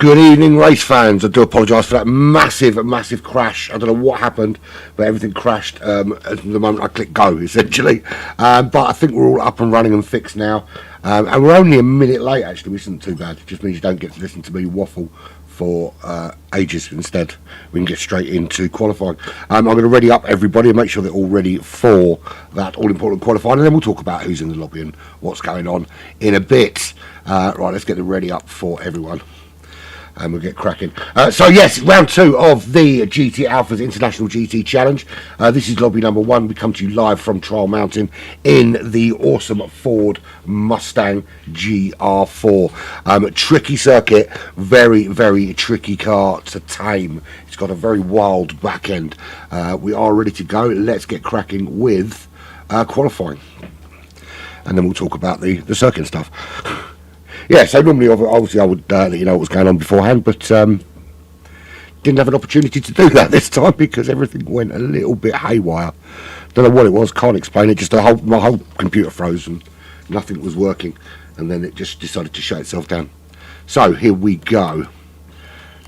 Good evening, race fans. I do apologise for that massive crash. I don't know what happened, but everything crashed at the moment I clicked go, essentially. But I think we're all up and running and fixed now. And we're only a minute late, actually, which isn't too bad. It just means you don't get to listen to me waffle for ages. Instead, we can get straight into qualifying. I'm going to ready up everybody and make sure they're all ready for that all-important qualifying, and then we'll talk about who's in the lobby and what's going on in a bit. Right, let's get them ready up for everyone. And we'll get cracking. So yes, round 2 of the GT Alphas International GT Challenge. This is lobby number 1. We come to you live from Trial Mountain in the awesome Ford Mustang GR4. Tricky circuit, very tricky car to tame. It's got a very wild back end. We are ready to go. Let's get cracking with qualifying. And then we'll talk about the circuit stuff. Yeah, so normally, obviously, I would let you know what was going on beforehand, but didn't have an opportunity to do that this time because everything went a little bit haywire. Don't know what it was, can't explain it. Just my whole computer froze and nothing was working, and then it just decided to shut itself down. So here we go.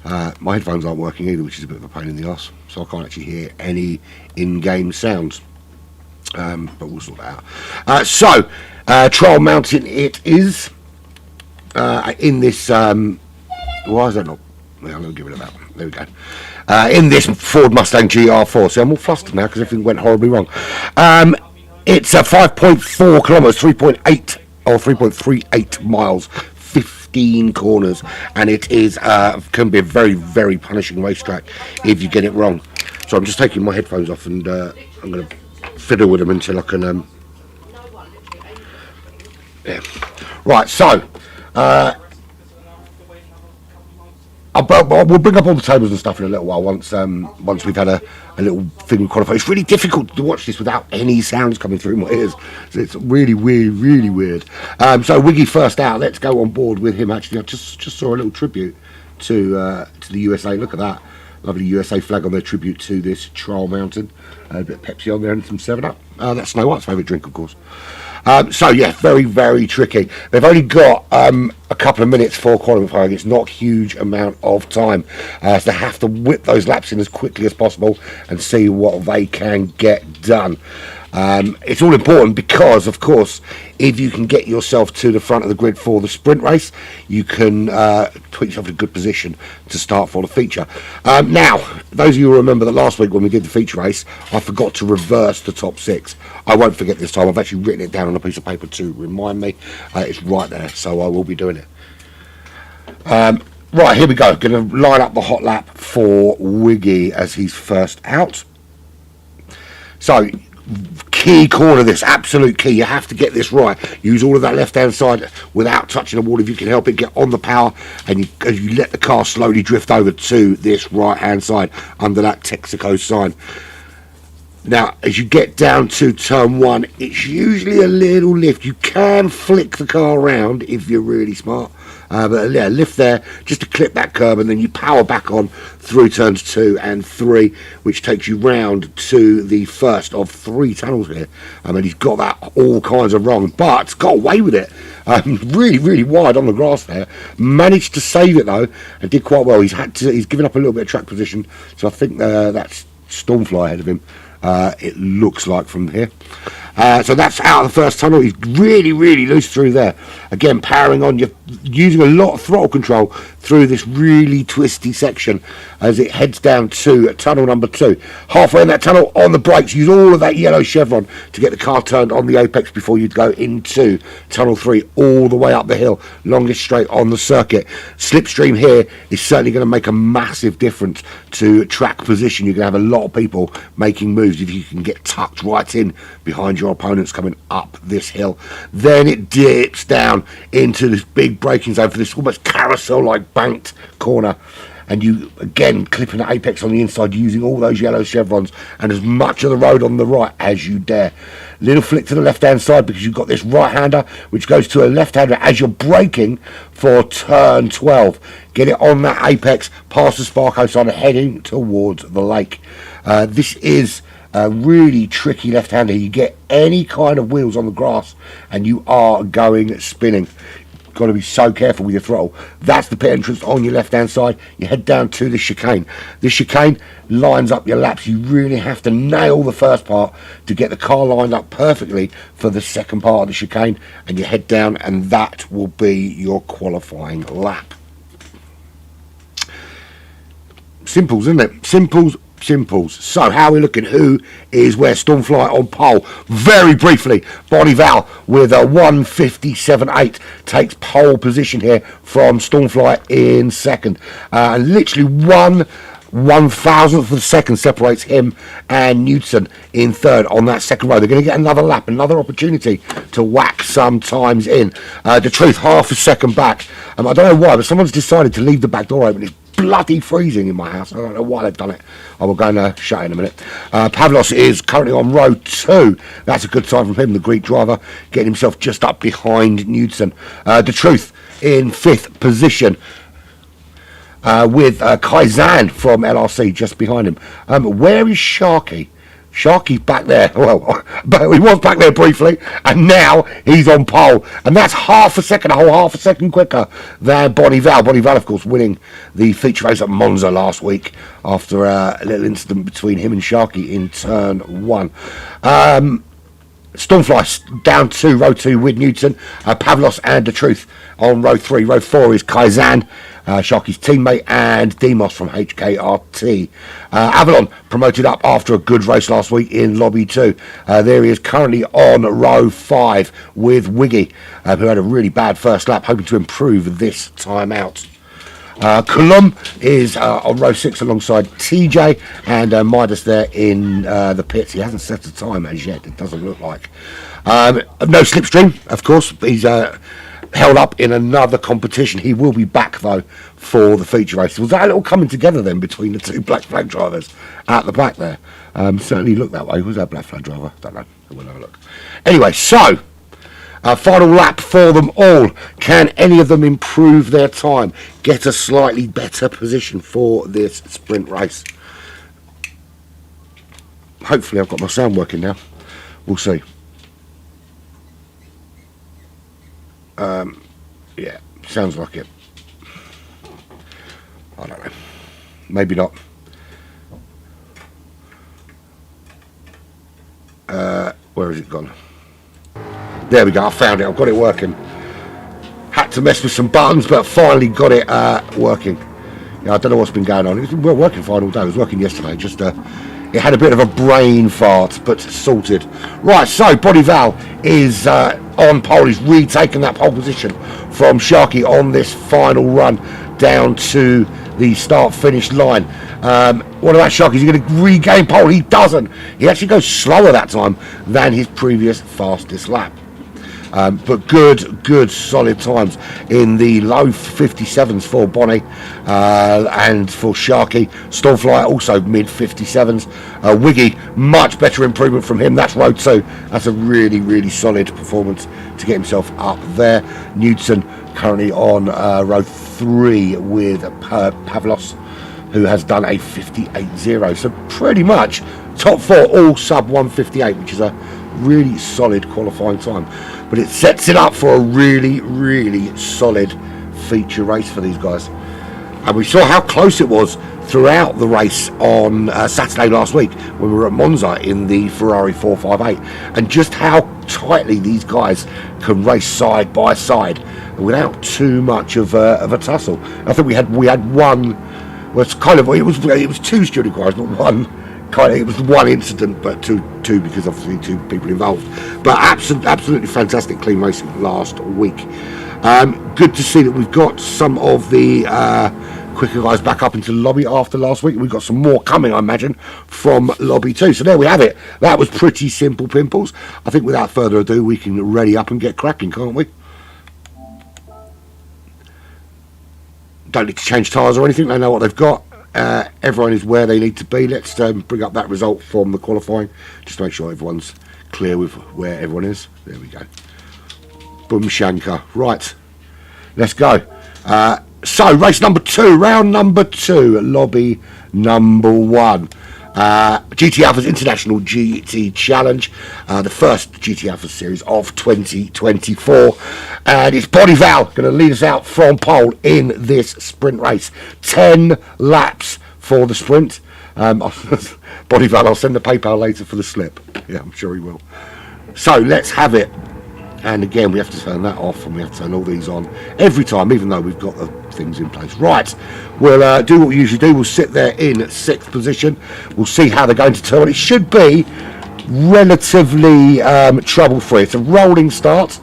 My headphones aren't working either, which is a bit of a pain in the arse, so I can't actually hear any in-game sounds. But we'll sort that out. Trial Mountain it is. In this, why is that not? Well, I'm going to give it a that. There we go. In this Ford Mustang GR4. See, I'm all flustered now because everything went horribly wrong. It's 5.4 kilometres, 3.8 or 3.38 miles, 15 corners, and it is can be a very punishing racetrack if you get it wrong. So I'm just taking my headphones off and I'm going to fiddle with them until I can. Yeah. Right. So. We'll bring up all the tables and stuff in a little while once we've had a little thing with qualifying. It's really difficult to watch this without any sounds coming through my ears. So it's really weird. So Wiggy first out. Let's go on board with him. Actually, I just saw a little tribute to the USA. Look at that lovely USA flag on their tribute to this Trial Mountain. A bit of Pepsi on there and some 7-Up. That's Snow White's favourite drink, of course. So yeah, very tricky. They've only got a couple of minutes for qualifying. It's not a huge amount of time, so they have to whip those laps in as quickly as possible and see what they can get done. It's all important because, of course, if you can get yourself to the front of the grid for the sprint race, you can put yourself in a good position to start for the feature. Now, those of you who remember that last week when we did the feature race, I forgot to reverse the top 6. I won't forget this time. I've actually written it down on a piece of paper to remind me. It's right there, so I will be doing it. Right, here we go. Going to line up the hot lap for Wiggy as he's first out. So, key corner, this absolute key. You have to get this right. Use all of that left hand side without touching the wall if you can help it. Get on the power and you let the car slowly drift over to this right hand side under that Texaco sign. Now, as you get down to turn 1, it's usually a little lift. You can flick the car around if you're really smart. But yeah, lift there just to clip that curb, and then you power back on through turns 2 and 3, which takes you round to the first of 3 tunnels here. I mean, he's got that all kinds of wrong, but got away with it. Really wide on the grass there. Managed to save it though, and did quite well. He's given up a little bit of track position, so I think that's Stormfly ahead of him. It looks like from here. So that's out of the first tunnel. He's really loose through there. Again, powering on. You're using a lot of throttle control through this really twisty section as it heads down to tunnel number 2. Halfway in that tunnel, on the brakes, use all of that yellow chevron to get the car turned on the apex before you go into tunnel 3, all the way up the hill, longest straight on the circuit. Slipstream here is certainly going to make a massive difference to track position. You're going to have a lot of people making moves if you can get tucked right in behind your opponents coming up this hill. Then it dips down into this big braking zone for this almost carousel like banked corner, and you again clipping the apex on the inside using all those yellow chevrons and as much of the road on the right as you dare. Little flick to the left hand side because you've got this right hander which goes to a left hander as you're braking for turn 12. Get it on that apex past the Sparko sign and heading towards the lake. This is a really tricky left-hander. You get any kind of wheels on the grass and you are going spinning. got to be so careful with your throttle. That's the pit entrance on your left hand side. You head down to the chicane. This chicane lines up your laps. You really have to nail the first part to get the car lined up perfectly for the second part of the chicane, and you head down, and that will be your qualifying lap. Simples, isn't it? Simples. So how are we looking? Who is where? Stormfly on pole. Very briefly, Bonnie Val with a 1:57.8 takes pole position here from Stormfly in second. And literally 1/1000th of a second separates him and Newton in third on that second row. They're going to get another lap, another opportunity to whack some times in. The Truth, half a second back. I don't know why, but someone's decided to leave the back door open. It's bloody freezing in my house. I don't know why they've done it. I will go and shut in a minute. Pavlos is currently on row 2. That's a good sign from him, the Greek driver, getting himself just up behind Newton. The Truth in 5th position, with Kaizan from LRC just behind him. Where is Sharky? Sharky's back there. Well, but he was back there briefly, and now he's on pole, and that's half a whole second quicker than Bonnie Val. Bonnie Val, of course, winning the feature race at Monza last week after a little incident between him and Sharky in turn 1. Stormfly down to row 2 with Newton, Pavlos and the Truth on row 3. Row 4 is Kaizan, Sharky's teammate, and Demos from HKRT. Avalon promoted up after a good race last week in Lobby 2. There he is currently on row 5 with Wiggy, who had a really bad first lap, hoping to improve this time out. Colum is on row 6 alongside TJ, and Midas there in the pits. He hasn't set a time as yet, it doesn't look like. No Slipstream, of course. He's held up in another competition. He will be back, though, for the feature race. Was that a little coming together then between the two black flag drivers at the back there? Certainly looked that way. Was that black flag driver? Don't know. We'll have a look. Anyway, so final lap for them all. Can any of them improve their time? Get a slightly better position for this sprint race? Hopefully I've got my sound working now. We'll see. Yeah, sounds like it. I don't know. Maybe not. Where has it gone? There we go, I found it, I've got it working. Had to mess with some buttons, but finally got it working. Yeah, I don't know what's been going on. It was working fine all day. It was working yesterday, just it had a bit of a brain fart, but sorted. Right, so Bonnie Val is on pole. He's retaken that pole position from Sharky on this final run down to the start-finish line. What about Sharky? Is he going to regain pole? He doesn't. He actually goes slower that time than his previous fastest lap. But good solid times in the low 57s for Bonnie and for Sharky. Stormfly also mid 57s. Wiggy, much better improvement from him. That's row 2. That's a really solid performance to get himself up there. Newton currently on row 3 with Pavlos, who has done a 58.0. So pretty much top 4 all sub 158, which is a really solid qualifying time. But it sets it up for a really solid feature race for these guys. And we saw how close it was throughout the race on Saturday last week when we were at Monza in the Ferrari 458, and just how tightly these guys can race side by side without too much of a tussle. I think we had one. Well, it's kind of it was 2 student cars, but one. It was one incident, but two because obviously 2 people involved. But absolutely fantastic clean racing last week. Good to see that we've got some of the quicker guys back up into the lobby after last week. We've got some more coming, I imagine, from lobby 2. So there we have it. That was pretty simple, Pimples. I think without further ado, we can ready up and get cracking, can't we? Don't need to change tyres or anything. They know what they've got. Everyone is where they need to be. Let's bring up that result from the qualifying, just to make sure everyone's clear with where everyone is. There we go. Boom Shanka. Right, let's go. So race number 2, round number 2, lobby number 1. GT Alpha's International GT Challenge, the first GT Alpha series of 2024, and it's Body Val going to lead us out from pole in this sprint race. 10 laps for the sprint. Body Val, I'll send the PayPal later for the slip. Yeah, I'm sure he will. So let's have it. And again, we have to turn that off, and we have to turn all these on every time, even though we've got the things in place. Right, we'll do what we usually do. We'll sit there in 6th position. We'll see how they're going to turn. It should be relatively trouble-free. It's a rolling start,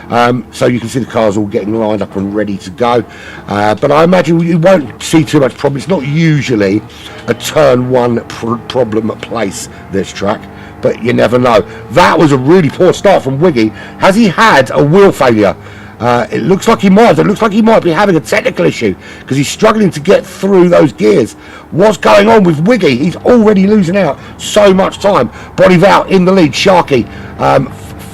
so you can see the cars all getting lined up and ready to go. But I imagine you won't see too much problem. It's not usually a turn 1 problem place, this track. But you never know. That was a really poor start from Wiggy. Has he had a wheel failure? It looks like he might. It looks like he might be having a technical issue because he's struggling to get through those gears. What's going on with Wiggy? He's already losing out so much time. Body Val in the lead. Sharky,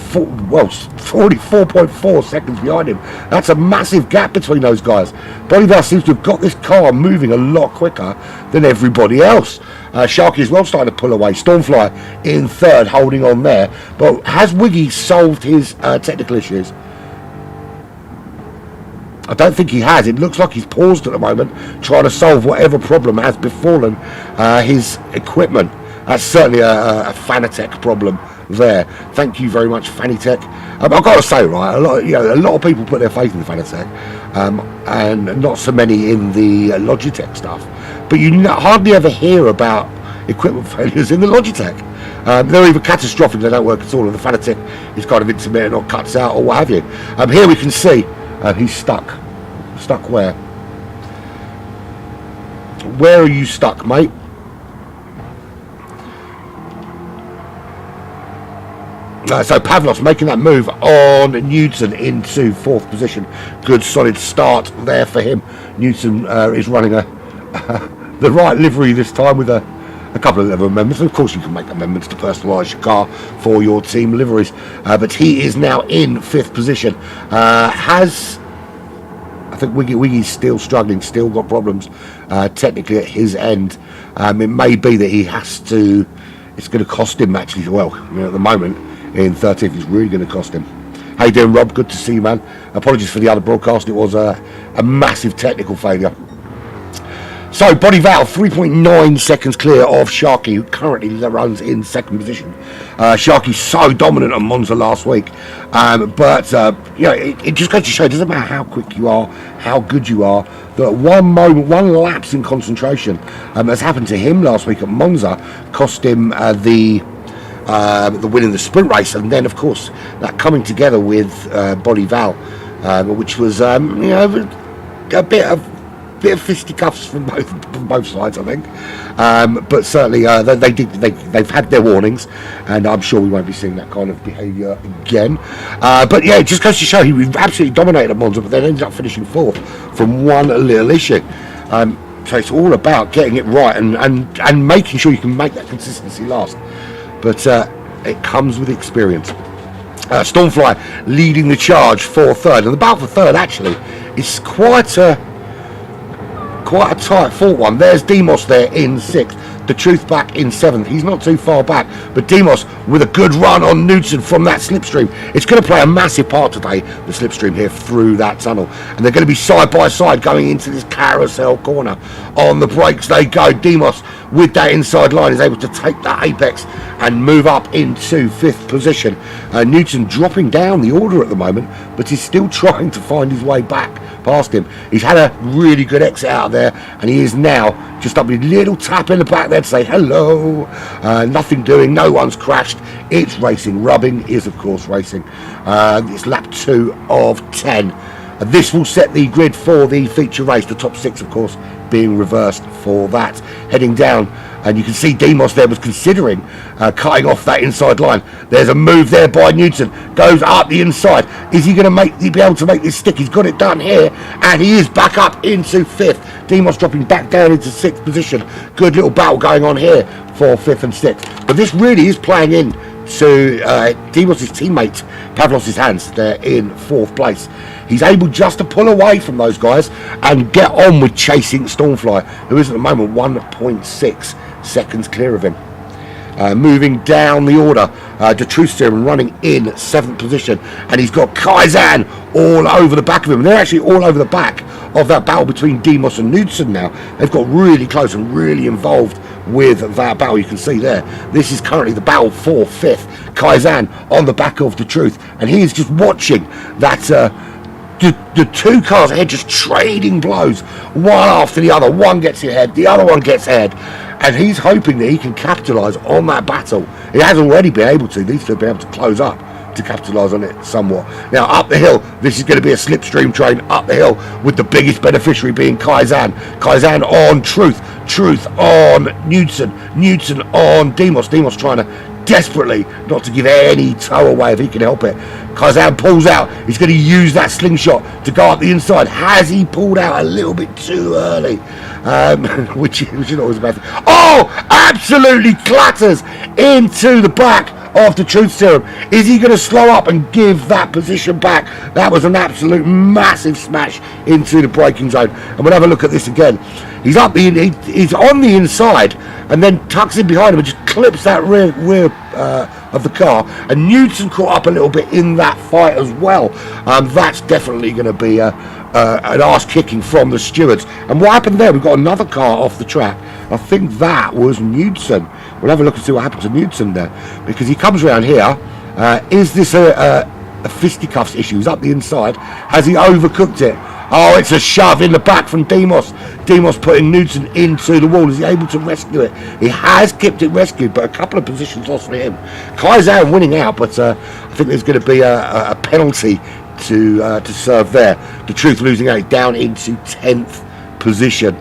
44.4 seconds behind him. That's a massive gap between those guys. Body Val seems to have got this car moving a lot quicker than everybody else. Sharky as well starting to pull away. Stormfly in 3rd, holding on there. But has Wiggy solved his technical issues? I don't think he has. It looks like he's paused at the moment, trying to solve whatever problem has befallen his equipment. That's certainly a Fanatec problem there. Thank you very much, Fanatec. I've got to say, right, a lot of people put their faith in the Fanatec, and not so many in the Logitech stuff. But you hardly ever hear about equipment failures in the Logitech. They're either catastrophic, they don't work at all, or the Fanatec is kind of intermittent or cuts out or what have you. Here we can see he's stuck. Stuck where? Where are you stuck, mate? So Pavlos making that move on Newton into 4th position. Good solid start there for him. Newton is running the right livery this time with a couple of livery amendments. Of course you can make amendments to personalise your car for your team liveries. But he is now in 5th position. I think Wiggy's still struggling, still got problems technically at his end. It may be that he has to, it's going to cost him actually, well, at the moment in 13th it's really going to cost him. How you doing, Rob? Good to see you, man. Apologies for the other broadcast, it was a massive technical failure. So Body Val 3.9 seconds clear of Sharky, who currently runs in 2nd position. Sharky's so dominant on Monza last week, but it just goes to show, it doesn't matter how quick you are, how good you are, that one lapse in concentration has happened to him last week at Monza, cost him the win in the sprint race, and then of course that coming together with Body Val, which was a bit of fisticuffs from both sides, I think, but certainly they've had their warnings, and I'm sure we won't be seeing that kind of behaviour again. But yeah, it just goes to show he absolutely dominated at Monza, but then ended up finishing 4th from one little issue. So it's all about getting it right and making sure you can make that consistency last. But it comes with experience. Stormfly leading the charge for 3rd, and the battle for 3rd actually is quite a tight fought one. There's Demos there in 6th. The Truth back in 7th. He's not too far back, but Demos with a good run on Newton from that slipstream. It's going to play a massive part today, the slipstream here through that tunnel, and they're going to be side by side going into this carousel corner. On the brakes they go. Demos with that inside line is able to take that apex and move up into 5th position. Newton dropping down the order at the moment, but he's still trying to find his way back past him. He's had a really good exit out of there, and he is now just up with a little tap in the back there to say hello. Nothing doing, no one's crashed. It's racing. Rubbing is of course racing. It's lap 2 of 10. This will set the grid for the feature race, the top 6 of course being reversed for that. Heading down, and you can see Demos there was considering cutting off that inside line. There's a move there by Newton, goes up the inside. Is he going to be able to make this stick? He's got it done here, and he is back up into 5th. Demos dropping back down into 6th position. Good little battle going on here for 5th and 6th, but this really is playing in to Demos' teammate Pavlos' hands. They're in 4th place. He's able just to pull away from those guys and get on with chasing Stormfly, who is at the moment 1.6 seconds clear of him. Moving down the order, the Truth Serum running in 7th position, and he's got Kaizen all over the back of him. They're actually all over the back of that battle between Demos and Knudsen now. They've got really close and really involved with that battle. You can see there, this is currently the battle for 5th. Kaizen on the back of the Truth, and he is just watching that the two cars ahead just trading blows one after the other. One gets ahead, the other one gets ahead, and he's hoping that he can capitalise on that battle. He has already been able to. These two have been able to close up to capitalise on it somewhat. Now up the hill, this is going to be a slipstream train up the hill, with the biggest beneficiary being Kaizen. Kaizen on Truth on Knudsen on Demos trying to desperately not to give any toe away if he can help it. Kaizen pulls out. He's going to use that slingshot to go up the inside. Has he pulled out a little bit too early? Which is always a bad thing. Oh, absolutely clatters into the back of the Truth Serum. Is he going to slow up and give that position back? That was an absolute massive smash into the braking zone. And we'll have a look at this again. He's he's on the inside and then tucks in behind him and just clips that rear of the car. And Knudsen caught up a little bit in that fight as well. That's definitely going to be an arse kicking from the stewards. And what happened there? We've got another car off the track. I think that was Knudsen. We'll have a look and see what happened to Knudsen there, because he comes around here. Is this a fisticuffs issue? He's up the inside. Has he overcooked it? Oh, it's a shove in the back from Demos. Demos putting Knudsen into the wall. Is he able to rescue it? He has kept it rescued, but a couple of positions lost for him. Kaizen winning out, but I think there's going to be a penalty to serve there. The Truth losing out down into 10th position,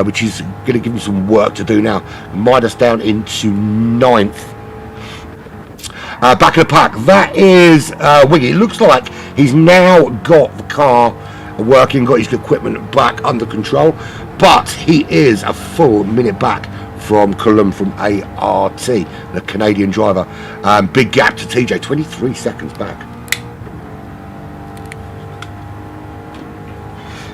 which is going to give him some work to do now. Midas down into 9th. Back of the pack, that is Wiggy. It looks like he's now got the car working, got his equipment back under control, but he is a full minute back from Cullum from ART, the Canadian driver. Big gap to TJ, 23 seconds back.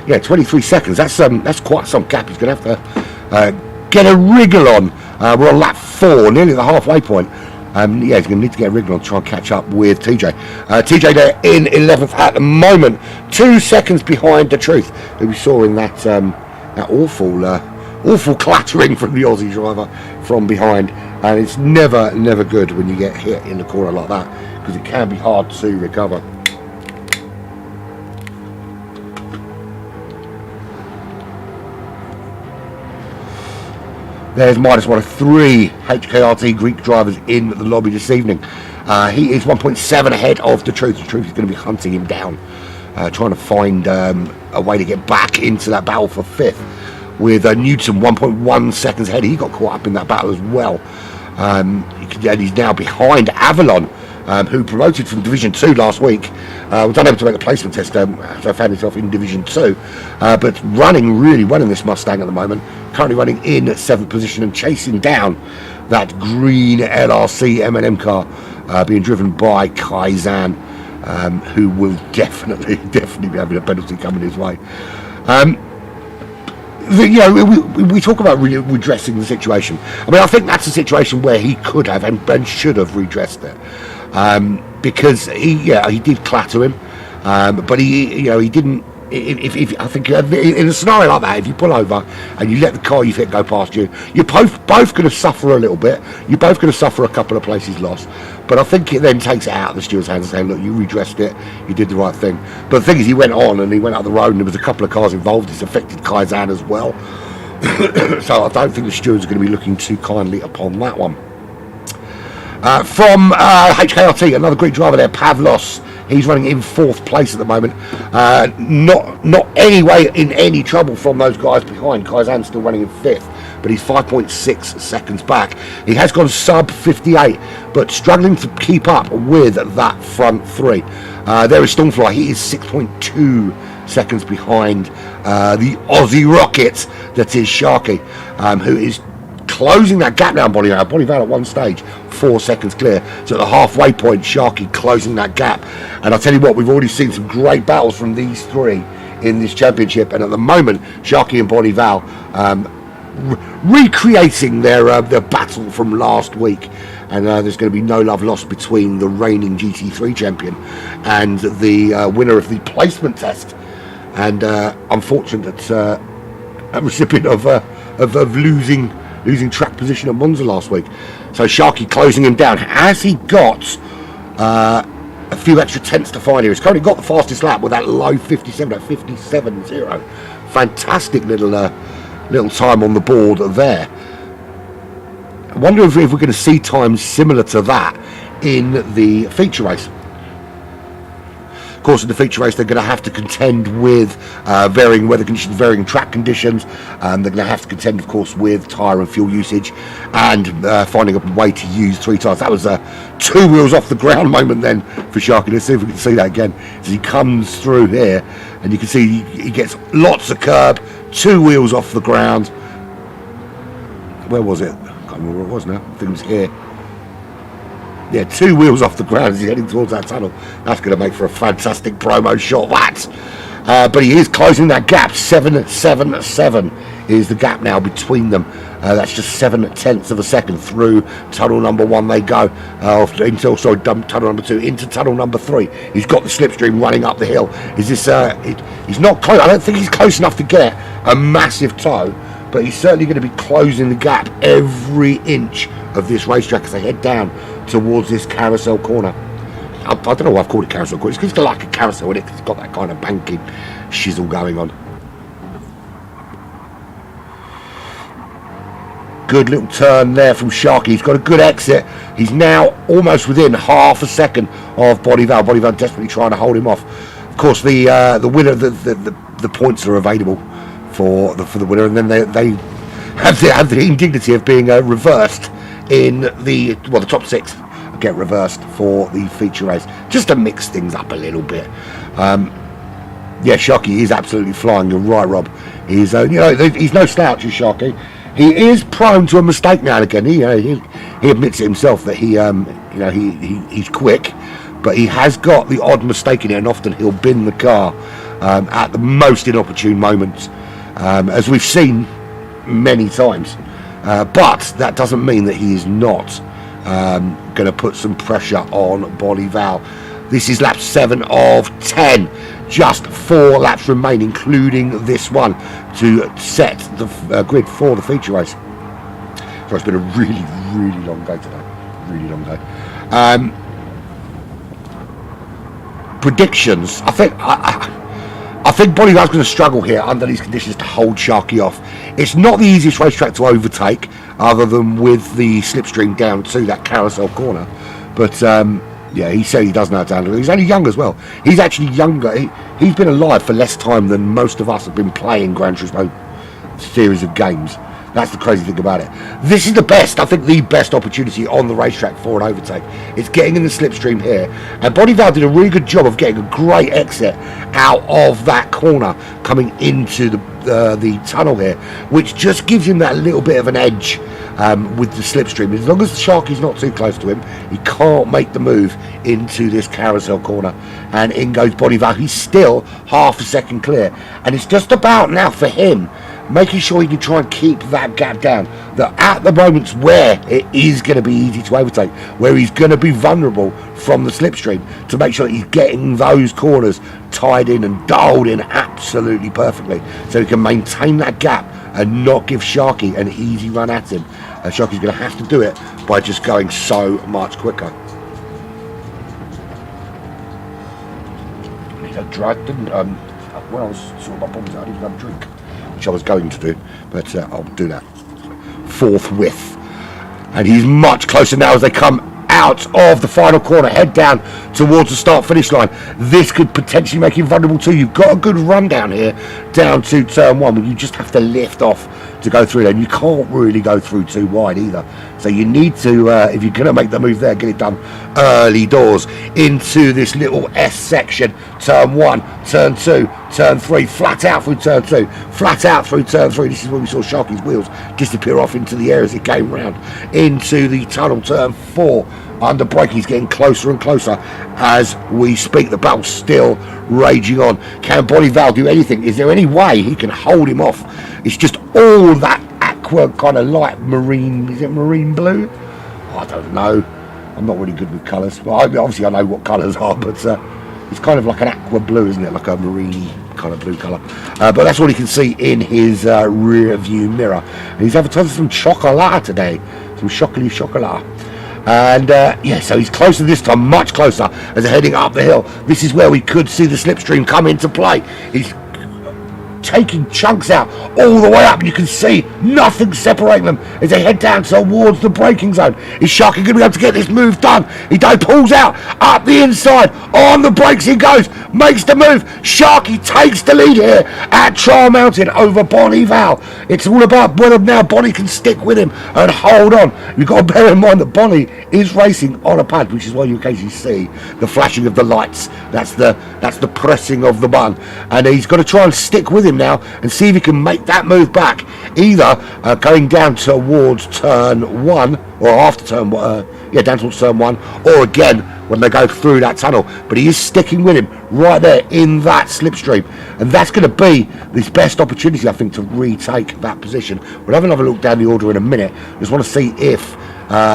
Yeah, 23 seconds. That's quite some gap. He's going to have to get a wriggle on. We're on lap 4, nearly the halfway point. Yeah, he's going to need to get a wriggle on to try and catch up with TJ. TJ there in 11th at the moment, 2 seconds behind the Truth, who we saw in that awful clattering from the Aussie driver from behind. And it's never good when you get hit in the corner like that, because it can be hard to recover. There's Midas, one of 3 HKRT Greek drivers in the lobby this evening. He is 1.7 ahead of the Truth. The Truth is going to be hunting him down, trying to find a way to get back into that battle for 5th. With Knudsen 1.1 seconds ahead. He got caught up in that battle as well. And he's now behind Avalon, who promoted from Division 2 last week. Was unable to make the placement test, so found himself in Division 2. But running really well in this Mustang at the moment. Currently running in 7th position and chasing down that green LRC M&M car being driven by Kaizen, who will definitely be having a penalty coming his way. We talk about redressing the situation. I mean, I think that's a situation where he could have and should have redressed it, because he did clatter him, but he didn't. If I think in a scenario like that, if you pull over and you let the car you hit go past you, you're both going to suffer a little bit. You're both going to suffer a couple of places lost. But I think it then takes it out of the steward's hands and saying, look, you redressed it, you did the right thing. But the thing is, he went on and he went up the road and there was a couple of cars involved. It's affected Kaizen as well. So I don't think the stewards are going to be looking too kindly upon that one. From HKRT, another Greek driver there, Pavlos. He's running in 4th place at the moment. Not anyway in any trouble from those guys behind. Kaizen's still running in 5th, but he's 5.6 seconds back. He has gone sub 58, but struggling to keep up with that front 3. There is Stormfly. He is 6.2 seconds behind the Aussie rocket that is Sharky, who is closing that gap now. Bonnie Val at one stage 4 seconds clear, so at the halfway point Sharky closing that gap. And I'll tell you what, we've already seen some great battles from these 3 in this championship, and at the moment Sharky and Bonnie Val recreating their battle from last week, and there's going to be no love lost between the reigning GT3 champion and the winner of the placement test. And unfortunate that a recipient of losing track position at Monza last week. So Sharky closing him down. Has he got a few extra tenths to find here? He's currently got the fastest lap with that low 57, that 57.0. Fantastic little time on the board there. I wonder if we're going to see times similar to that in the feature race. Of course, in the feature race, they're going to have to contend with varying weather conditions, varying track conditions. They're going to have to contend, of course, with tyre and fuel usage, and finding a way to use 3 tyres. That was a 2 wheels off the ground moment then for Sharky. Let's see if we can see that again as he comes through here, and you can see he gets lots of curb, 2 wheels off the ground. Where was it? I can't remember where it was now. I think it was here. Yeah, 2 wheels off the ground as he's heading towards that tunnel. That's going to make for a fantastic promo shot, that. But he is closing that gap. 7.77 is the gap now between them. That's just 7/10 of a second through tunnel number 1 they go. Tunnel number 2 into tunnel number 3. He's got the slipstream running up the hill. Is this? He's not close. I don't think he's close enough to get a massive toe, but he's certainly going to be closing the gap every inch of this racetrack as they head down towards this carousel corner. I don't know why I've called it carousel corner. It's because it's like a carousel, isn't it? It's got that kind of banking shizzle going on. Good little turn there from Sharky. He's got a good exit. He's now almost within half a second of Bodival. Bodival desperately trying to hold him off. Of course, the winner, the points are available for the winner, and then they have the indignity of being reversed in the top 6 get reversed for the feature race, just to mix things up a little bit. Yeah, Sharky is absolutely flying. You're right, Rob. He's he's no slouch, is Sharky. He is prone to a mistake now and again. He admits it himself that he's quick, but he has got the odd mistake in it, and often he'll bin the car at the most inopportune moments, as we've seen many times. But that doesn't mean that he is not going to put some pressure on Bodival. This is lap 7 of 10. Just 4 laps remain, including this one, to set the grid for the feature race. So it's been a really, really long day today. Really long day. Predictions. I think Bodival's going to struggle here under these conditions to hold Sharky off. It's not the easiest racetrack to overtake, other than with the slipstream down to that carousel corner. But yeah, he said he doesn't know how to handle it. He's only young as well. He's actually younger. He's been alive for less time than most of us have been playing Gran Turismo series of games. That's the crazy thing about it. This is the best opportunity on the racetrack for an overtake. It's getting in the slipstream here, and Bodival did a really good job of getting a great exit out of that corner coming into the tunnel here, which just gives him that little bit of an edge with the slipstream. As long as Sharky's not too close to him, he can't make the move into this carousel corner, and in goes Bodival. He's still half a second clear, and it's just about now for him making sure he can try and keep that gap down. That at the moments where it is going to be easy to overtake, where he's going to be vulnerable from the slipstream, to make sure that he's getting those corners tied in and dialed in absolutely perfectly, so he can maintain that gap and not give Sharky an easy run at him. Sharky's going to have to do it by just going so much quicker. When I was sorting my problems out, I didn't have a drink, which I was going to do, but I'll do that forthwith. And he's much closer now as they come out of the final corner, head down towards the start finish line. This could potentially make him vulnerable too. You've got a good run down here down to turn 1, but you just have to lift off to go through there, and you can't really go through too wide either, so you need to if you're going to make the move there, get it done early doors into this little S section. Turn 1, turn 2, turn 3, flat out through turn 2, flat out through turn 3. This is where we saw Sharky's wheels disappear off into the air as it came round into the tunnel. Turn 4, under braking. He's getting closer and closer as we speak. The battle's still raging on. Can Bodival do anything? Is there any way he can hold him off? It's just all that aqua kind of light marine. Is it marine blue? I don't know. I'm not really good with colours. Well, obviously I know what colours are, but it's kind of like an aqua blue, isn't it? Like a marine kind of blue colour. But that's all you can see in his rear view mirror. And he's advertising some chocolate today. Some chocolate. And yeah, so he's closer this time, much closer, as they're heading up the hill. This is where we could see the slipstream come into play. He's taking chunks out all the way up. You can see nothing separating them as they head down towards the braking zone. Is Sharky going to be able to get this move done? He pulls out up the inside, on the brakes he goes, makes the move. Sharky takes the lead here at Trial Mountain over Bonnie Val. It's all about whether now Bonnie can stick with him and hold on. You've got to bear in mind that Bonnie is racing on a pad, which is why you occasionally see the flashing of the lights. That's the pressing of the button, and he's got to try and stick with him now and see if he can make that move back, either going down towards turn 1 or after turn down towards turn 1, or again when they go through that tunnel. But he is sticking with him right there in that slipstream, and that's going to be his best opportunity, I think, to retake that position. We'll have another look down the order in a minute. Just want to see if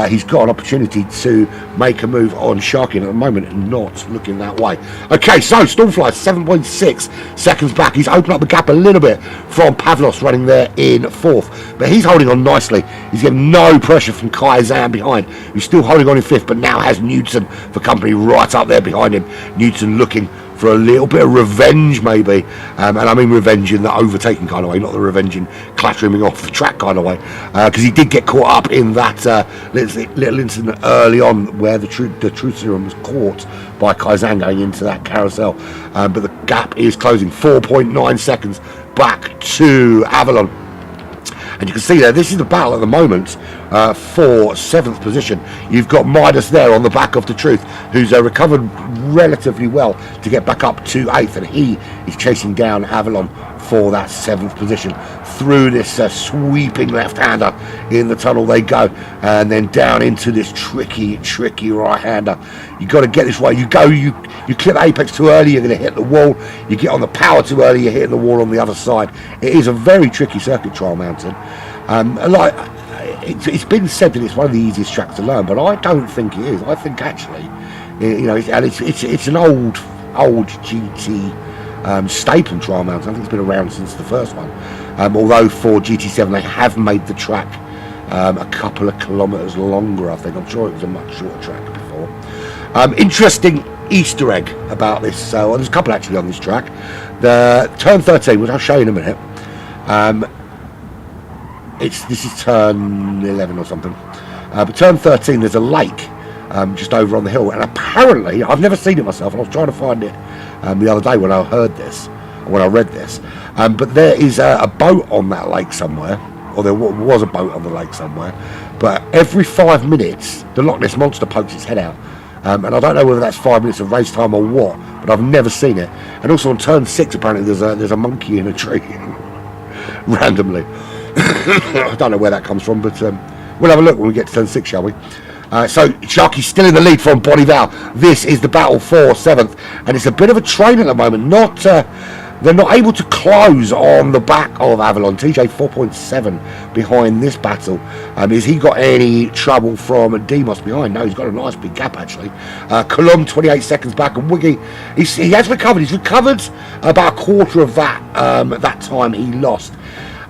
he's got an opportunity to make a move on Sharky, and at the moment not looking that way. Okay, so Stormfly 7.6 seconds back. He's opened up the gap a little bit from Pavlos running there in 4th, but he's holding on nicely. He's getting no pressure from Kai Zan behind, who's still holding on in 5th, but now has Newton for company right up there behind him. Newton looking for a little bit of revenge, maybe, and I mean revenge in the overtaking kind of way, not the revenge in clattering him off the track kind of way, because he did get caught up in that little incident early on where the truth serum was caught by Kaizan going into that carousel, but the gap is closing. 4.9 seconds back to Avalon. And you can see there, this is the battle at the moment for 7th position. You've got Midas there on the back of the Truth, who's recovered relatively well to get back up to 8th, and he is chasing down Avalon for that 7th position. Through this sweeping left-hander in the tunnel they go, and then down into this tricky right-hander. You've got to get this right. You clip apex too early, you're going to hit the wall. You get on the power too early, you're hitting the wall on the other side. It is a very tricky circuit, Trial Mountain. It's been said that it's one of the easiest tracks to learn, but I don't think it is. I think actually, it's an old GT staple, Trial Mountain. I think it's been around since the first one. Although for GT7 they have made the track a couple of kilometres longer, I think. I'm sure it was a much shorter track before. Interesting Easter egg about this. There's a couple actually on this track. The turn 13, which I'll show you in a minute. This is turn 11 or something. But turn 13, there's a lake just over on the hill, and apparently I've never seen it myself, and I was trying to find it the other day when I read this. But there is a boat on that lake somewhere, or there was a boat on the lake somewhere. But every 5 minutes, the Loch Ness Monster pokes its head out. And I don't know whether that's 5 minutes of race time or what, but I've never seen it. And also on turn 6, apparently there's a monkey in a tree randomly. I don't know where that comes from, but we'll have a look when we get to turn 6, shall we? So Sharky's still in the lead from Bonnie Val. This is the battle for 7th, and it's a bit of a train at the moment. They're not able to close on the back of Avalon. TJ 4.7 behind this battle. Has he got any trouble from Demos behind? No, he's got a nice big gap actually. Colum 28 seconds back, and Wiggy he has recovered. He's recovered about a quarter of that time he lost.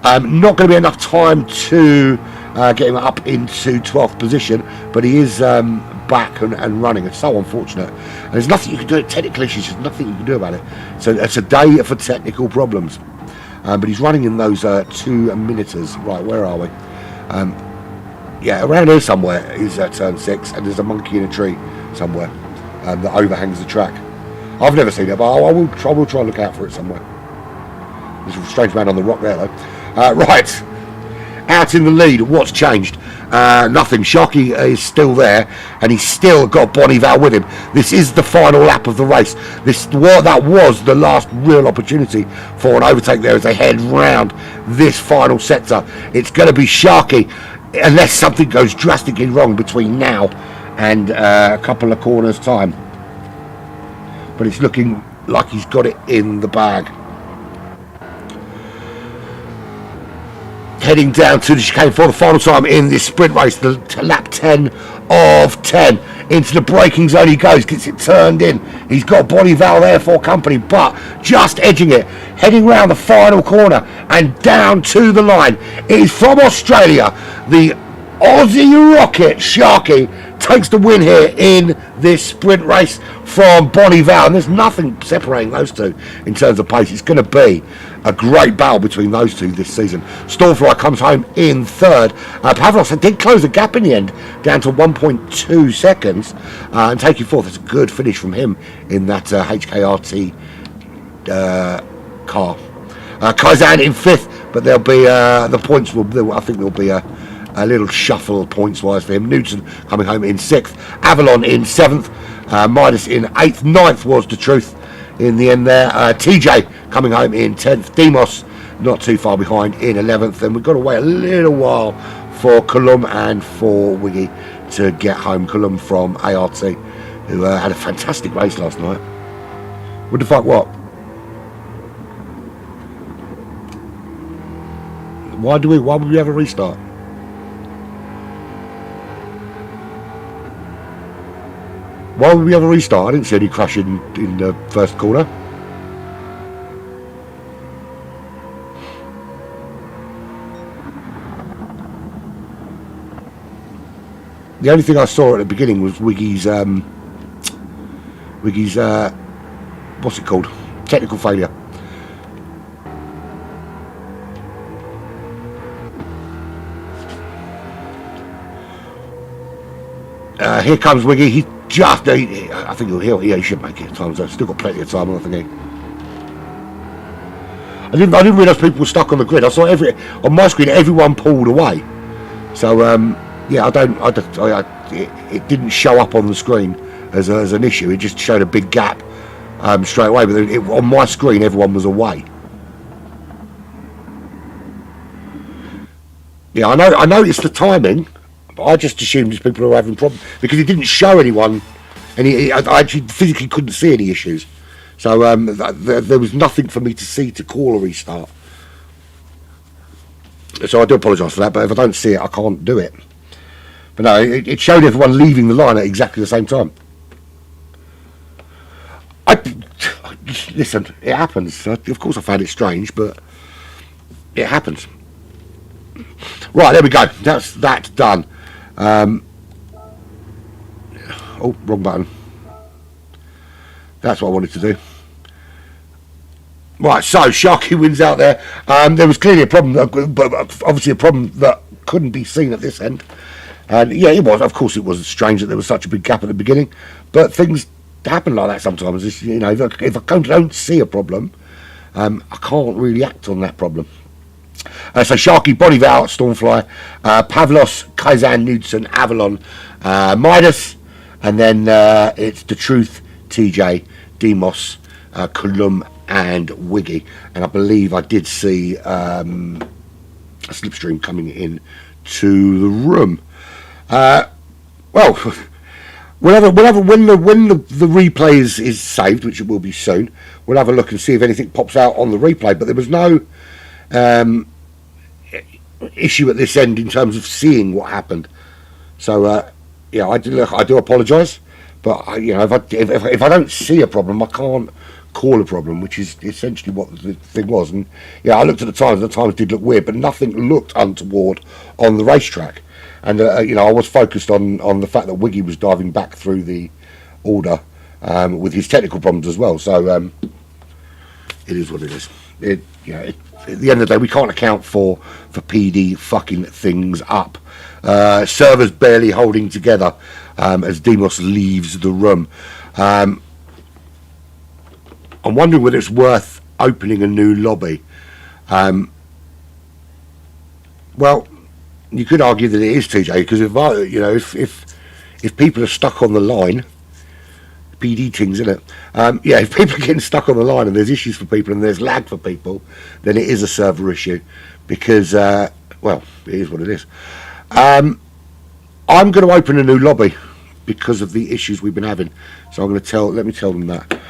Not going to be enough time to get him up into 12th position, but he is back and running. It's so unfortunate, and there's nothing you can do. Technical issues, there's nothing you can do about it. So it's a day for technical problems, but he's running in those 2 minuters. Right, where are we? Yeah, around here somewhere is turn 6, and there's a monkey in a tree somewhere that overhangs the track. I've never seen it, but I will try and look out for it somewhere. There's a strange man on the rock there though. Right, out in the lead, what's changed? Nothing. Sharky is still there, and he's still got Bonnie Val with him. This is the final lap of the race. That was the last real opportunity for an overtake there as they head round this final sector. It's going to be Sharky, unless something goes drastically wrong between now and a couple of corners time. But it's looking like he's got it in the bag. heading down to the chicane for the final time in this sprint race, the lap 10 of 10. Into the braking zone he goes, gets it turned in. He's got Bonnie Val there for company, but just edging it, heading round the final corner and down to the line. It is from Australia, the Aussie Rocket Sharky takes the win here in this sprint race from Bonnie Val, and there's nothing separating those two in terms of pace. It's going to be a great battle between those two this season. Stormfly comes home in third. Pavlos did close the gap in the end down to 1.2 seconds and taking fourth. It's a good finish from him in that HKRT car. Kaizan in fifth, but there'll be the points I think there'll be a little shuffle points wise for him. Newton coming home in sixth, Avalon in seventh, Midas in eighth, ninth was the truth in the end there. TJ coming home in 10th, Demos not too far behind in 11th, and we've got to wait a little while for Colum and for Wiggy to get home. Colum from ART, who had a fantastic race last night. What the fuck, what? Why would we have a restart? Why would we have a restart? I didn't see any crash in the first corner. The only thing I saw at the beginning was Wiggy's what's it called? Technical failure. Here comes Wiggy. He just, I think he should make it at times. I've still got plenty of time, I think. I didn't realise people were stuck on the grid. I saw on my screen everyone pulled away. So yeah, it didn't show up on the screen as an issue. It just showed a big gap straight away. But on my screen, everyone was away. Yeah, I noticed the timing. I just assumed these people were having problems because he didn't show anyone, and I actually physically couldn't see any issues. So there was nothing for me to see to call a restart. So I do apologise for that, but if I don't see it, I can't do it. But no, it showed everyone leaving the line at exactly the same time. Listen, it happens. Of course I found it strange, but it happens. Right, there we go. That's that done. Oh, wrong button. That's what I wanted to do. Right, so Sharky wins out there. There was clearly a problem, but obviously a problem that couldn't be seen at this end. And yeah, it was. Of course, it was strange that there was such a big gap at the beginning, but things happen like that sometimes. It's, you know, if I don't see a problem, I can't really act on that problem. So Sharky, Bonnie Val, Stormfly, Pavlos, Kaizan, Knudsen, Avalon, Midas, and then it's The Truth, TJ, Demos, Colum, and Wiggy. And I believe I did see a slipstream coming in to the room. Well, when the replay is saved, which it will be soon, we'll have a look and see if anything pops out on the replay. But there was no issue at this end in terms of seeing what happened. So yeah, I do apologise, but if I don't see a problem, I can't call a problem, which is essentially what the thing was. And yeah, I looked at the times. The times did look weird, but nothing looked untoward on the racetrack. And I was focused on the fact that Wiggy was diving back through the order with his technical problems as well. So it is what it is. At the end of the day, we can't account for PD fucking things up. Servers barely holding together as Demos leaves the room. I'm wondering whether it's worth opening a new lobby. Well, you could argue that it is, TJ, because if people are stuck on the line, PD things, isn't it? Yeah, if people are getting stuck on the line and there's issues for people and there's lag for people, then it is a server issue because, well, it is what it is. I'm going to open a new lobby because of the issues we've been having. So I'm going to let me tell them that.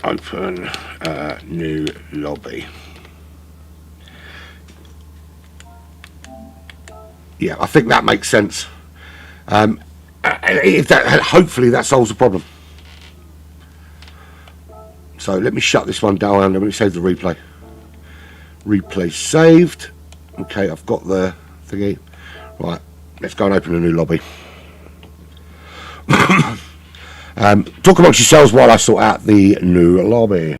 Open new lobby. Yeah, I think that makes sense. If that, hopefully that solves the problem. So let me shut this one down and let me save the replay. Replay saved. Okay, I've got the thingy. Right, let's go and open a new lobby. Talk amongst yourselves while I sort out the new lobby.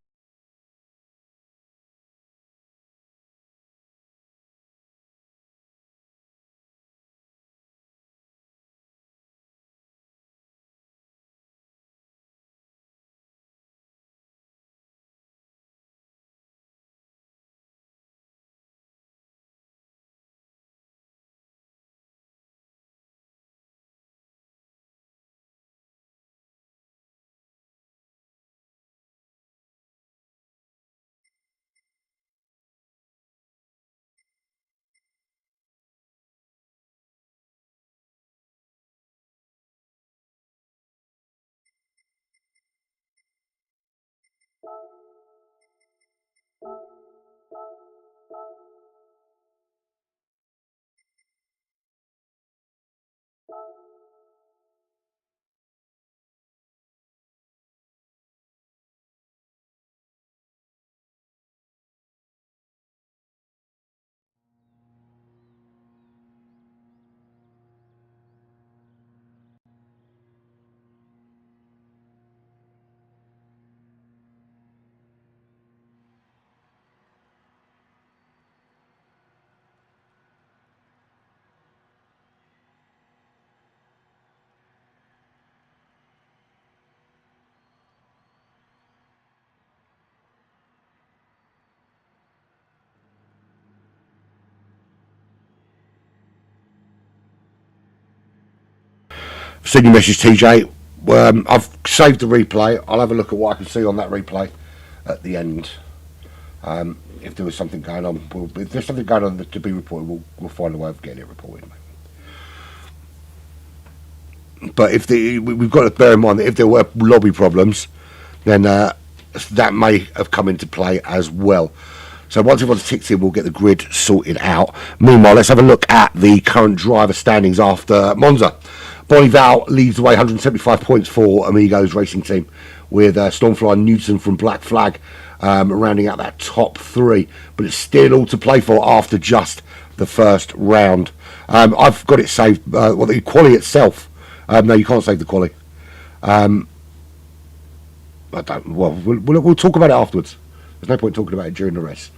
Send your message, TJ. I've saved the replay. I'll have a look at what I can see on that replay at the end. If there was something going on, if there's something going on to be reported, we'll find a way of getting it reported. But if we've got to bear in mind that if there were lobby problems, then that may have come into play as well. So once everyone's ticked in, we'll get the grid sorted out. Meanwhile, let's have a look at the current driver standings after Monza. Bonnie Val leads the way, 175 points for Amigos Racing Team, with Stormfly Newton from Black Flag rounding out that top three. But it's still all to play for after just the first round. I've got it saved. Well, the quali itself. No, you can't save the quali. I don't. Well, we'll talk about it afterwards. There's no point talking about it during the race.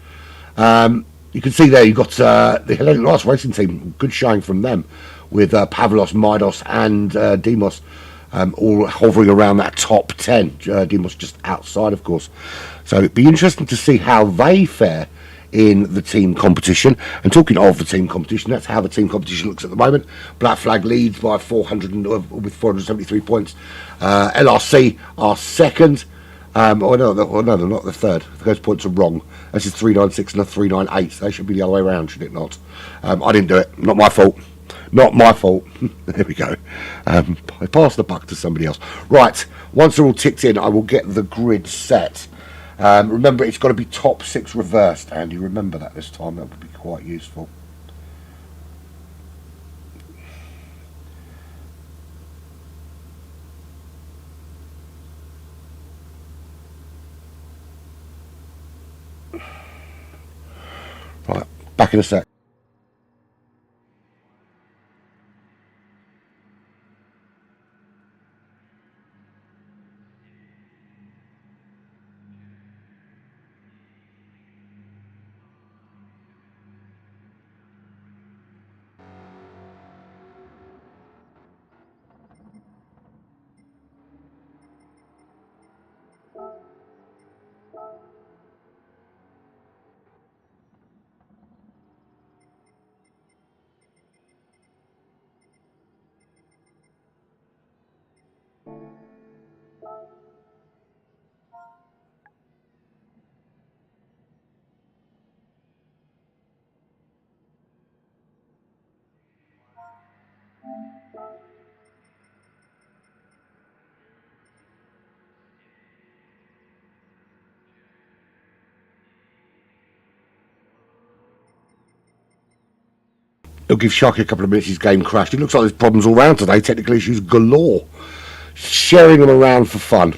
You can see there you've got the Hellenic Lights Racing Team. Good showing from them, with Pavlos, Midos and Demos all hovering around that top 10. Demos just outside, of course. So it'd be interesting to see how they fare in the team competition. And talking of the team competition, that's how the team competition looks at the moment. Black Flag leads by 400 with 473 points. LRC are second. No, they're not the third. Those points are wrong. This is 396 and a 398. They should be the other way around, should it not? I didn't do it. Not my fault. Not my fault. There we go. I passed the buck to somebody else. Right. Once they're all ticked in, I will get the grid set. Remember, it's got to be top 6 reversed, Andy. Remember that this time. That would be quite useful. Right. Back in a sec. It'll give Sharky a couple of minutes. His game crashed. It looks like there's problems all round today. Technical issues galore. Sharing them around for fun.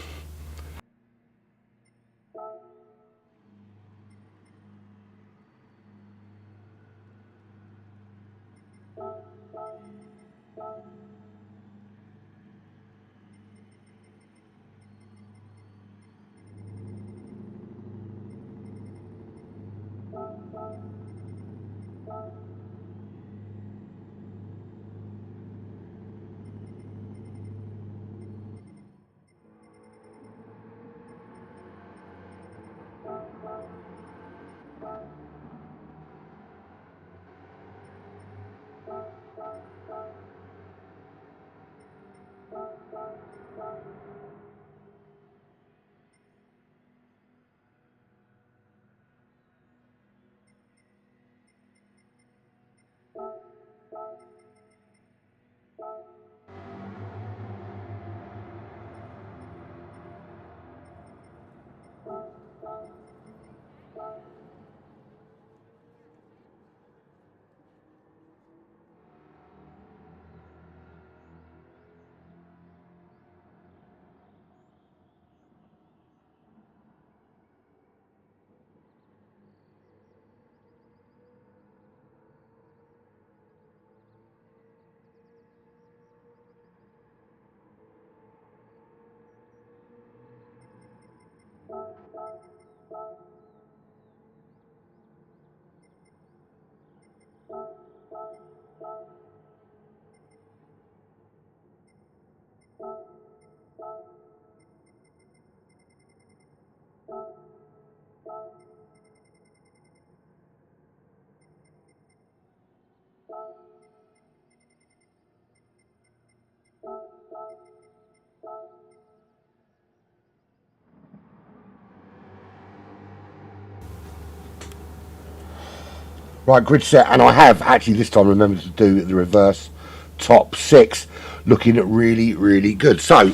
Right, grid set, and I have actually this time remembered to do the reverse top 6, looking at really good. So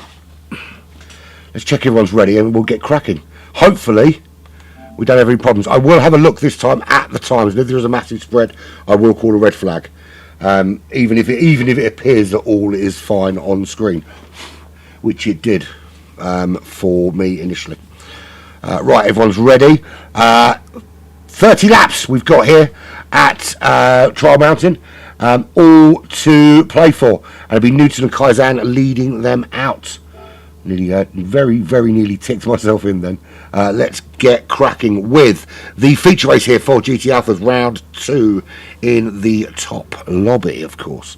let's check everyone's ready and we'll get cracking. Hopefully we don't have any problems. I will have a look this time at the times, and if there is a massive spread I will call a red flag, even if it appears that all is fine on screen, which it did for me initially. Right, everyone's ready. 30 laps we've got here at Trial Mountain, all to play for, and it'll be Newton and Kaizan leading them out. Nearly, very nearly ticked myself in then. Let's get cracking with the feature race here for GT Alpha's round 2 in the top lobby, of course.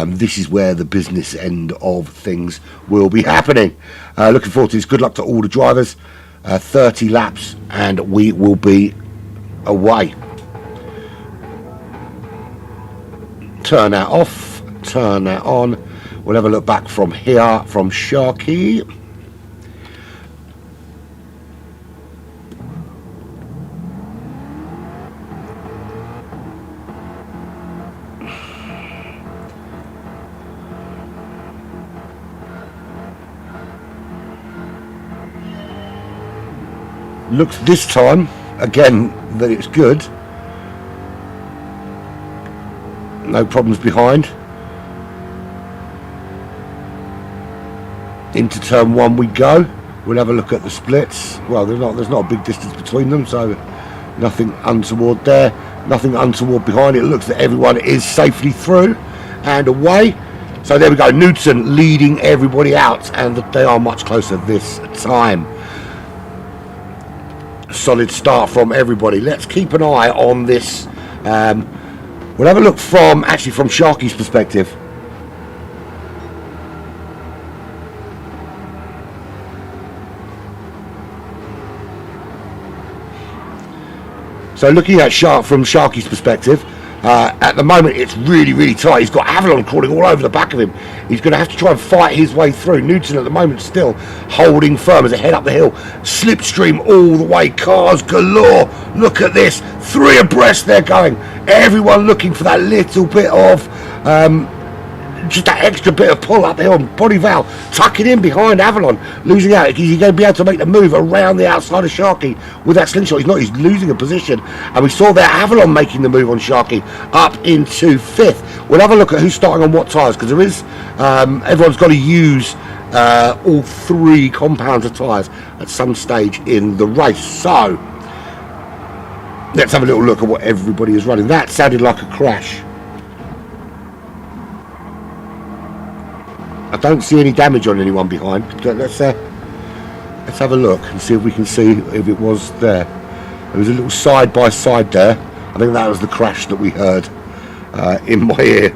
This is where the business end of things will be happening. Looking forward to this. Good luck to all the drivers. 30 laps and we will be away. Turn that off, turn that on. We'll have a look back from here from Sharky. Looks this time again that it's good. No problems behind. Into turn 1 we go. We'll have a look at the splits. Well, there's not a big distance between them, so nothing untoward there, nothing untoward behind. It looks that everyone is safely through and away. So there we go, Newton leading everybody out, and they are much closer this time. Solid start from everybody. Let's keep an eye on this. We'll have a look from Sharky's perspective. So looking at from Sharky's perspective, at the moment it's really tight. He's got Avalon crawling all over the back of him. He's going to have to try and fight his way through. Newton at the moment still holding firm as they head up the hill. Slipstream all the way, cars galore. Look at this, 3 abreast they're going. Everyone looking for that little bit of just that extra bit of pull up the hill, and Bonnie Val tucking in behind Avalon, losing out, because he's going to be able to make the move around the outside of Sharky with that slingshot. He's losing a position, and we saw there Avalon making the move on Sharky up into 5th. We'll have a look at who's starting on what tyres, because there is everyone's got to use all 3 compounds of tyres at some stage in the race. So let's have a little look at what everybody is running. That sounded like a crash. I don't see any damage on anyone behind. Let's have a look and see if we can see if it was there. There was a little side by side there. I think that was the crash that we heard in my ear.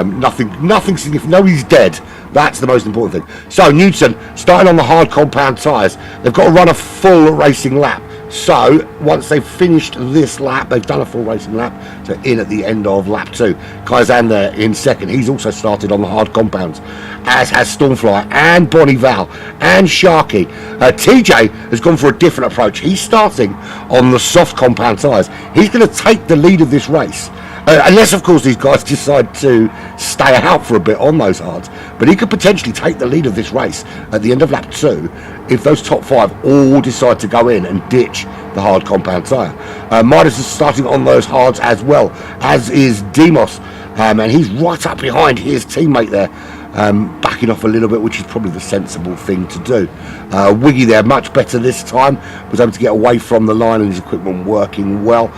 Nothing significant. Nobody's dead. That's the most important thing. So Newton starting on the hard compound tyres. They've got to run a full racing lap. So once they've finished this lap, they've done a full racing lap, so in at the end of lap 2. Kaizan there in 2nd. He's also started on the hard compounds, as has Stormfly and Bonnie Val and Sharky. TJ has gone for a different approach. He's starting on the soft compound tyres. He's going to take the lead of this race. Unless, of course, these guys decide to stay out for a bit on those hards. But he could potentially take the lead of this race at the end of lap 2 if those top 5 all decide to go in and ditch the hard compound tyre. Midas is starting on those hards as well, as is Demos. And he's right up behind his teammate there, backing off a little bit, which is probably the sensible thing to do. Wiggy there, much better this time, was able to get away from the line and his equipment working well.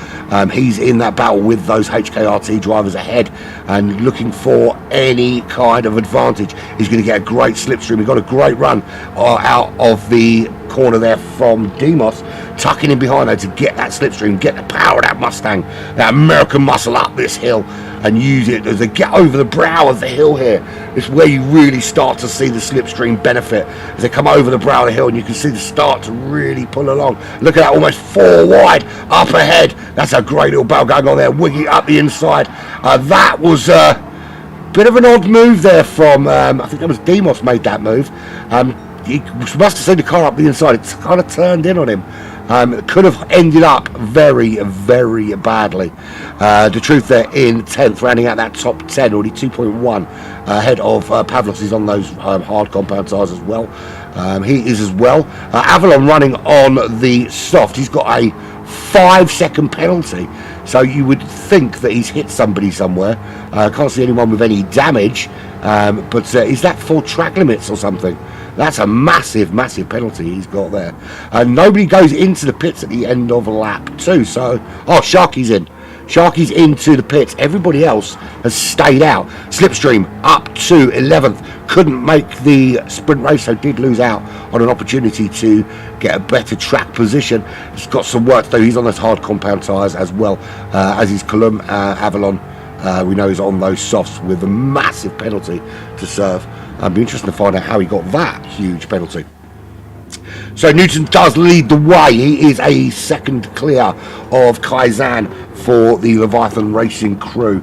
He's in that battle with those HKRT drivers ahead and looking for any kind of advantage. He's going to get a great slipstream. He got a great run out of the corner there from Demos, tucking in behind there to get that slipstream, get the power of that Mustang, that American muscle up this hill, and use it as they get over the brow of the hill here. It's where you really start to see the slipstream benefit as they come over the brow of the hill, and you can see the start to really pull along. Look at that, almost 4 wide up ahead. That's a great little battle going on there. Wiggy up the inside. That was a bit of an odd move there from I think that was Demos made that move. He must have seen the car up the inside. It's kind of turned in on him. It could have ended up very, very badly. The truth there in 10th, rounding out that top 10, already 2.1 ahead of Pavlos. Is on those hard compound tyres as well. He is as well. Avalon running on the soft. He's got a 5-second penalty. So you would think that he's hit somebody somewhere. Can't see anyone with any damage. But is that for track limits or something? That's a massive, massive penalty he's got there. And nobody goes into the pits at the end of lap 2. So, Sharky's in. Sharky's into the pits. Everybody else has stayed out. Slipstream up to 11th. Couldn't make the sprint race, so did lose out on an opportunity to get a better track position. He's got some work to do. He's on those hard compound tyres as well as his Column. Avalon, we know, is on those softs with a massive penalty to serve. It'd be interesting to find out how he got that huge penalty. So Newton does lead the way. He is a second clear of Kaizan for the Leviathan Racing crew.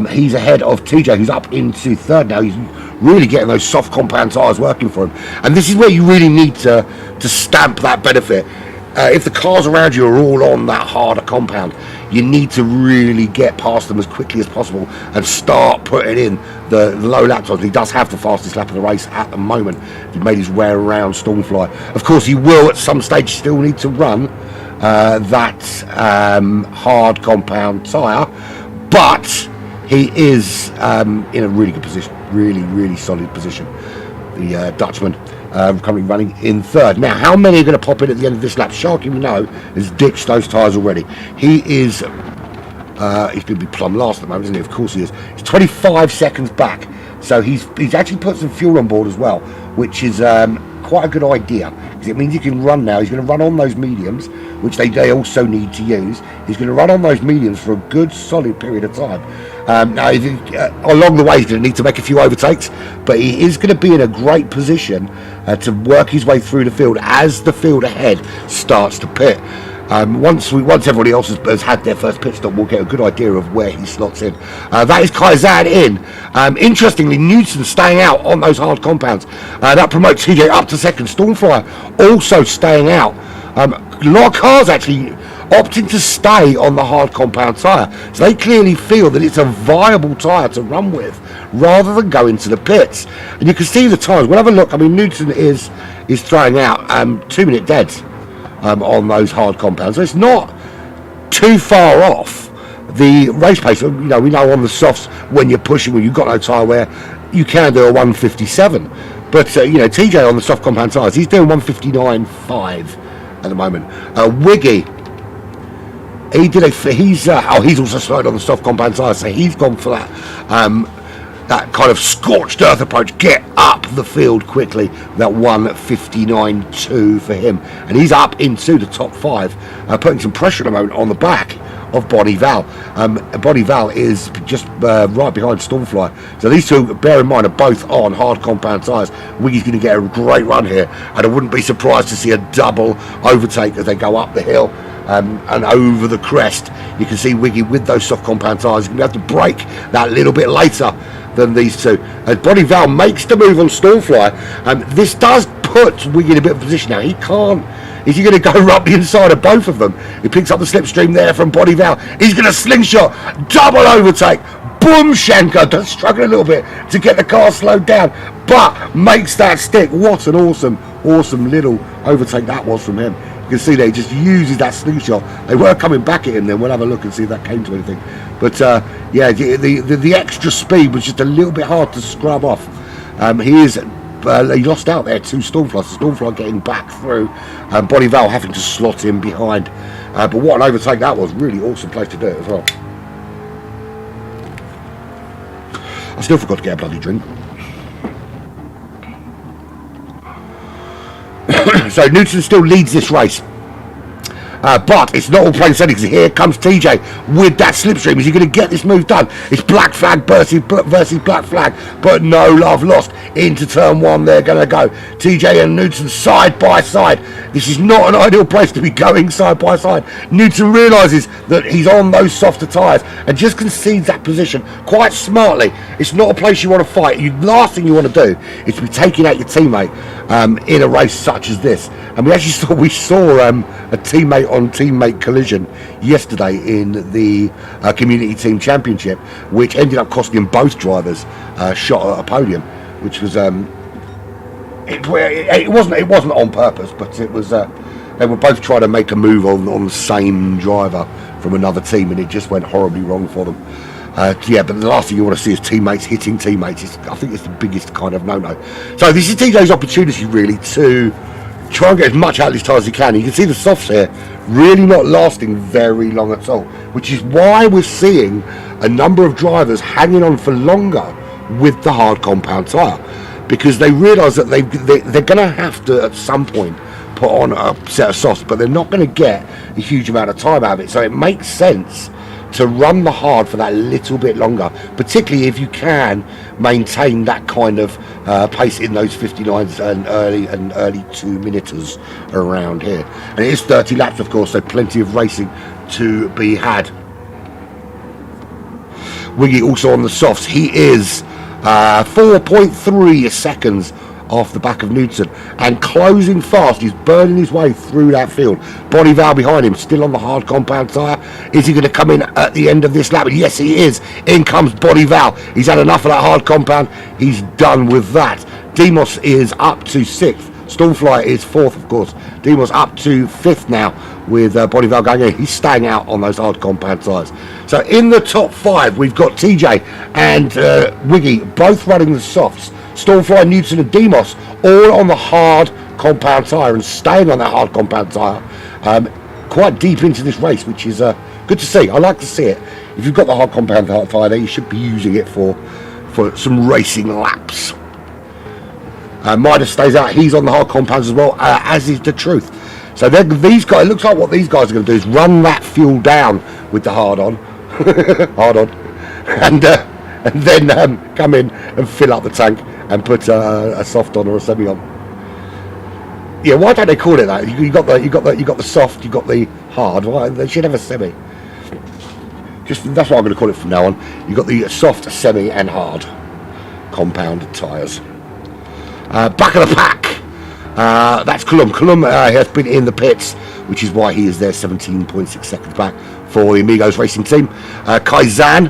He's ahead of TJ, who's up into 3rd now. He's really getting those soft compound tyres working for him. And this is where you really need to stamp that benefit. If the cars around you are all on that harder compound, you need to really get past them as quickly as possible and start putting in the low lap times. He does have the fastest lap of the race at the moment. He made his way around Stormfly. Of course, he will at some stage still need to run that hard compound tyre, but he is in a really good position, really solid position. The Dutchman currently running in 3rd. Now, how many are going to pop in at the end of this lap? Sharky, we know, has ditched those tyres already. He is, he's going to be plumb last at the moment, isn't he? Of course he is. He's 25 seconds back. So he's actually put some fuel on board as well, which is quite a good idea, because it means he can run now. He's going to run on those mediums, which they also need to use. He's going to run on those mediums for a good solid period of time. Now, along the way, he's going to need to make a few overtakes, but he is going to be in a great position to work his way through the field as the field ahead starts to pit. Once everybody else has had their first pit stop, we'll get a good idea of where he slots in. That is Kaizan in. Interestingly, Newton staying out on those hard compounds. That promotes TJ up to 2nd. Stormfly also staying out. A lot of cars actually opting to stay on the hard compound tyre. So they clearly feel that it's a viable tyre to run with rather than go into the pits. And you can see the tyres. We'll have a look. I mean, Newton is throwing out 2-minute deads on those hard compounds. So it's not too far off the race pace. You know, we know on the softs, when you're pushing, when you've got no tyre wear, you can do a 157. But, you know, TJ on the soft compound tyres, he's doing 159.5 at the moment. Wiggy, he's also started on the soft compound tyres, so he's gone for that kind of scorched earth approach, get up the field quickly. That 159.2 for him, and he's up into the top 5, putting some pressure at the moment on the back of Bonnie Val. Bonnie Val is just right behind Stormfly. So these two, bear in mind, are both on hard compound tyres. Wiggy's going to get a great run here, and I wouldn't be surprised to see a double overtake as they go up the hill and over the crest. You can see Wiggy with those soft compound tyres. He's going to have to brake that little bit later than these two. As Bonnie Val makes the move on Stormfly, this does put Wiggy in a bit of position now. He can't. Is he going to go up the inside of both of them? He picks up the slipstream there from Bonnie Val. He's going to slingshot, double overtake, boom shanker. Does struggle a little bit to get the car slowed down, but makes that stick. What an awesome little overtake that was from him. You can see there he just uses that slingshot. They were coming back at him then. We'll have a look and see if that came to anything. But yeah, the extra speed was just a little bit hard to scrub off. He lost out there to Stormfly. Stormfly getting back through, Bonnie Val having to slot in behind. But what an overtake that was. Really awesome place to do it as well. I still forgot to get a bloody drink. So Newton still leads this race. But it's not all plain sailing, because here comes TJ with that slipstream. Is he going to get this move done? It's black flag versus black flag, but no love lost. Into turn 1 they're going to go. TJ and Newton side by side. This is not an ideal place to be going side by side. Newton realises that he's on those softer tyres and just concedes that position quite smartly. It's not a place you want to fight. The last thing you want to do is to be taking out your teammate in a race such as this. And we actually saw a teammate on teammate collision yesterday in the community team championship, which ended up costing both drivers a shot at a podium, which was it wasn't on purpose, but it was they were both trying to make a move on the same driver from another team, and it just went horribly wrong for them. Yeah, but the last thing you want to see is teammates hitting teammates. I think it's the biggest kind of no-no. So this is TJ's opportunity really to try and get as much out of his tyres as he can. You can see the softs here really not lasting very long at all, which is why we're seeing a number of drivers hanging on for longer with the hard compound tyre, because they realise that they're going to have to at some point put on a set of softs, but they're not going to get a huge amount of time out of it. So it makes sense to run the hard for that little bit longer, particularly if you can maintain that kind of pace in those 59s and early 2-minuters around here. And it is 30 laps, of course, so plenty of racing to be had. Wiggy also on the softs. He is 4.3 seconds off the back of Newton and closing fast. He's burning his way through that field. Bonnie Val behind him, still on the hard compound tyre. Is he going to come in at the end of this lap? Yes, he is. In comes Bonnie Val. He's had enough of that hard compound. He's done with that. Demos is up to 6th. Stormfly is 4th, of course. Demos up to 5th now with Bonnie Val going in. He's staying out on those hard compound tyres. So in the top 5, we've got TJ and Wiggy both running the softs. Stormfly, Newton and Demos all on the hard compound tyre and staying on that hard compound tyre quite deep into this race, which is good to see. I like to see it. If you've got the hard compound tyre there, you should be using it for some racing laps. Midas stays out. He's on the hard compounds as well, as is the Truth. So these guys, it looks like what these guys are going to do is run that fuel down with the hard on, and then come in and fill up the tank and put a soft on or a semi on. Yeah, why don't they call it that? You got the soft, you got the hard. Why they should have a semi? Just that's what I'm going to call it from now on. You got the soft, semi, and hard compound tyres. Back of the pack. That's Cullum. Cullum has been in the pits, which is why he is there 17.6 seconds back for the Amigos Racing Team. Kaizan,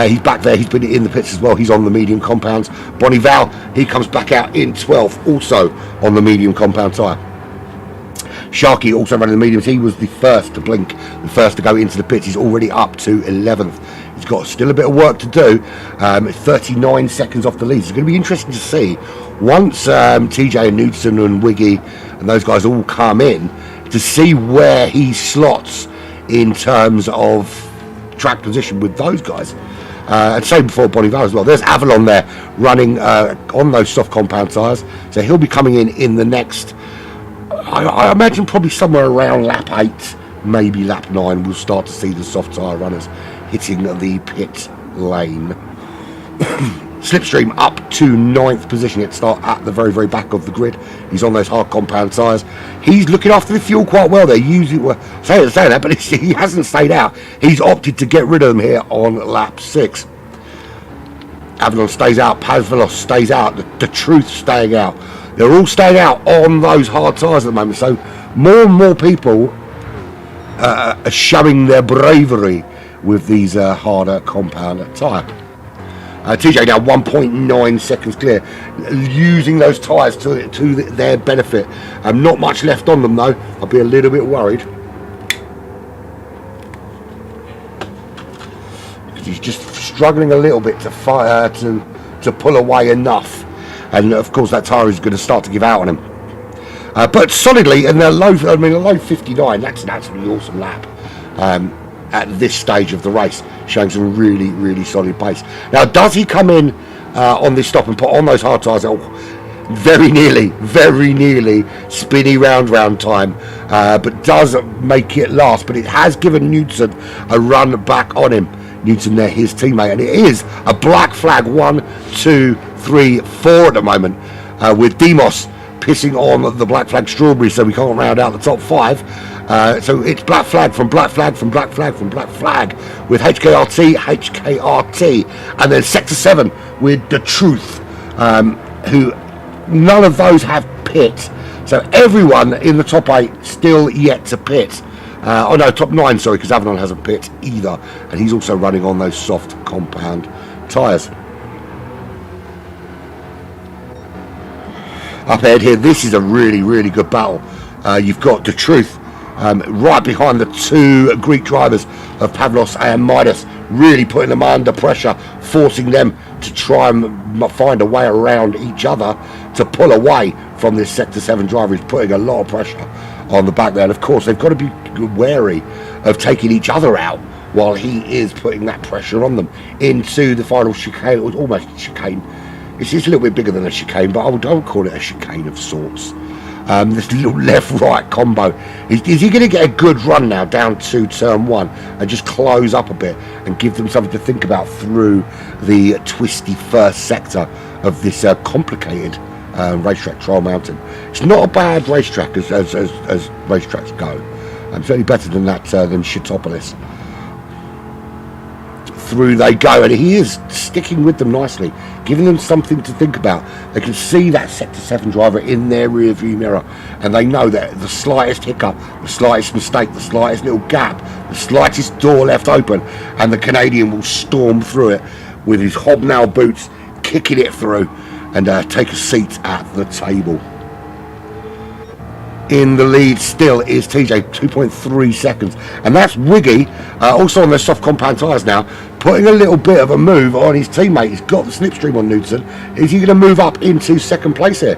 he's back there. He's been in the pits as well. He's on the medium compounds. Bonival, he comes back out in 12th, also on the medium compound tyre. Sharky also running the mediums. He was the first to blink, the first to go into the pits. He's already up to 11th. He's got still a bit of work to do. 39 seconds off the lead. It's going to be interesting to see once TJ and Knudsen and Wiggy and those guys all come in, to see where he slots in terms of track position with those guys. And same before Bonival as well. There's Avalon there running on those soft compound tyres. So he'll be coming in the next, I imagine probably somewhere around lap 8, maybe lap 9, we'll start to see the soft tyre runners hitting the pit lane. Slipstream up to 9th position. It start at the very, very back of the grid. He's on those hard compound tyres. He's looking after the fuel quite well there. Usually, saying that, but he hasn't stayed out. He's opted to get rid of them here on lap 6. Avalon stays out. Pavlos stays out. The Truth staying out. They're all staying out on those hard tyres at the moment. So more and more people are showing their bravery with these harder compound tyre. TJ now 1.9 seconds clear, using those tyres to their benefit. Not much left on them though. I'll be a little bit worried. Because he's just struggling a little bit to pull away enough. And of course that tyre is going to start to give out on him. But solidly in the low 59, that's an absolutely awesome lap. At this stage of the race, showing some really, really solid pace. Now, does he come in on this stop and put on those hard tyres? Oh, very nearly spinny round time, but does make it last. But it has given Knudsen a run back on him. Knudsen there, his teammate, and it is a black flag 1, 2, 3, 4 at the moment, with Demos pissing on the black flag strawberry, so we can't round out the top 5. So it's black flag from black flag from black flag from black flag with HKRT, and then Sector 7 with The Truth, who none of those have pit. So everyone in the top 8 still yet to pit. Top 9, sorry, because Avalon hasn't pit either. And he's also running on those soft compound tyres. Up ahead here, this is a really, really good battle. You've got The Truth right behind the 2 Greek drivers of Pavlos and Midas, really putting them under pressure, forcing them to try and find a way around each other to pull away from this Sector 7 driver. He's putting a lot of pressure on the back there, and of course they've got to be wary of taking each other out while he is putting that pressure on them into the final chicane, or almost chicane. It's a little bit bigger than a chicane, but I would call it a chicane of sorts. This little left-right combo. Is he going to get a good run now down to turn 1 and just close up a bit and give them something to think about through the twisty first sector of this complicated racetrack, Trial Mountain? It's not a bad racetrack as racetracks go. Certainly better than that than Shitopolis. Through they go, and he is sticking with them nicely, giving them something to think about. They can see that Sector 7 driver in their rear view mirror, and they know that the slightest hiccup, the slightest mistake, the slightest little gap, the slightest door left open, and the Canadian will storm through it with his hobnail boots, kicking it through, and take a seat at the table. In the lead still is TJ, 2.3 seconds, and that's Wiggy, also on their soft compound tyres now, putting a little bit of a move on his teammate. He's got the slipstream on Knudsen. Is he going to move up into second place here?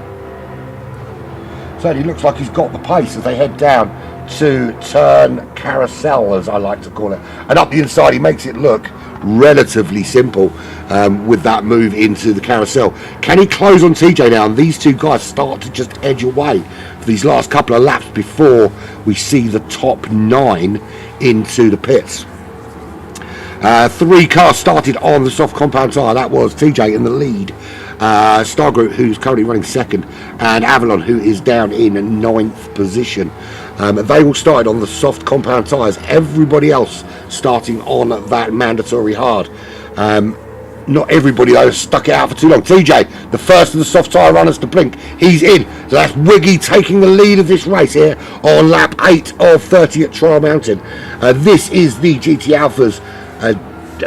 Certainly looks like he's got the pace as they head down to turn carousel, as I like to call it, and up the inside he makes it look relatively simple with that move into the carousel. Can he close on TJ now, and these two guys start to just edge away for these last couple of laps before we see the top 9 into the pits? 3 cars started on the soft compound tyre. That was TJ in the lead, Star Group, who's currently running second, and Avalon, who is down in 9th position. They all started on the soft compound tyres. Everybody else starting on that mandatory hard. Not everybody though stuck it out for too long. TJ, the first of the soft tyre runners to blink, he's in. So that's Wiggy taking the lead of this race here on lap 8 of 30 at Trial Mountain. This is the GT Alphas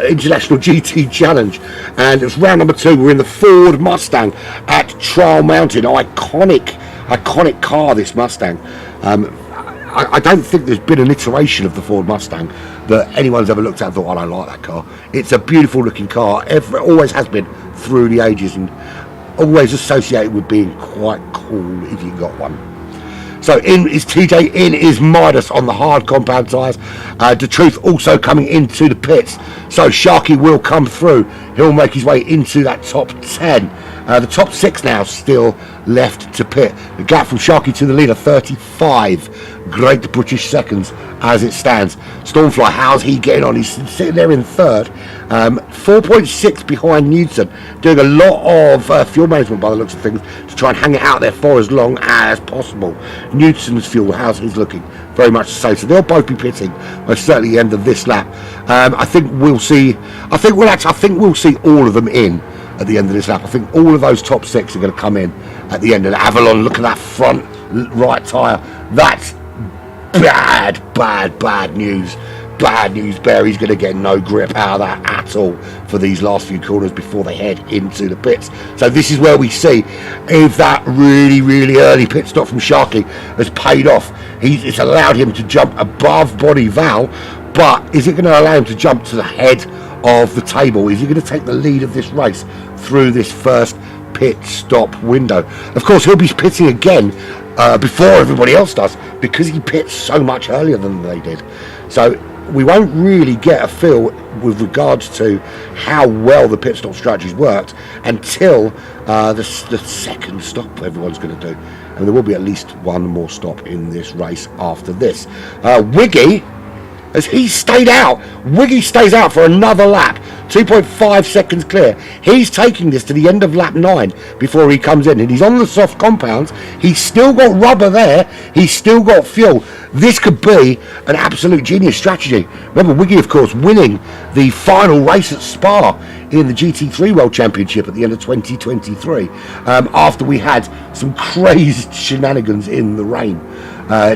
International GT Challenge, and it's round number 2. We're in the Ford Mustang at Trial Mountain. Iconic car, this Mustang. I don't think there's been an iteration of the Ford Mustang that anyone's ever looked at and thought, I don't like that car. It's a beautiful looking car. Always has been through the ages, and always associated with being quite cool if you got one. So in is TJ, in is Midas on the hard compound tyres. The Truth also coming into the pits. So Sharky will come through. He'll make his way into that top 10. The top 6 now still left to pit. The gap from Sharky to the leader, 35 Great British seconds as it stands. Stormfly, how's he getting on? He's sitting there in third. 4.6 behind Newton. Doing a lot of fuel management by the looks of things to try and hang it out there for as long as possible. Newton's fuel, how's his looking? Very much the same. So they'll both be pitting most certainly at the end of this lap. I think we'll see all of them in at the end of this lap. I think all of those top 6 are going to come in at the end of the Avalon. Look at that front right tyre. That's bad news. Bad news, Barry's going to get no grip out of that at all for these last few corners before they head into the pits. So this is where we see if that really early pit stop from Sharky has paid off. It's allowed him to jump above Bonnie Val, but is it going to allow him to jump to the head of the table? Is he going to take the lead of this race through this first pit stop window? Of course, he'll be pitting again before everybody else does, because he pits so much earlier than they did. So we won't really get a feel with regards to how well the pit stop strategies worked until the second stop everyone's going to do. And there will be at least one more stop in this race after this. Wiggy, as he stayed out, Wiggy stays out for another lap, 2.5 seconds clear. He's taking this to the end of lap 9 before he comes in, and he's on the soft compounds. He's still got rubber there, he's still got fuel. This could be an absolute genius strategy. Remember, Wiggy, of course, winning the final race at Spa in the GT3 World Championship at the end of 2023, after we had some crazy shenanigans in the rain.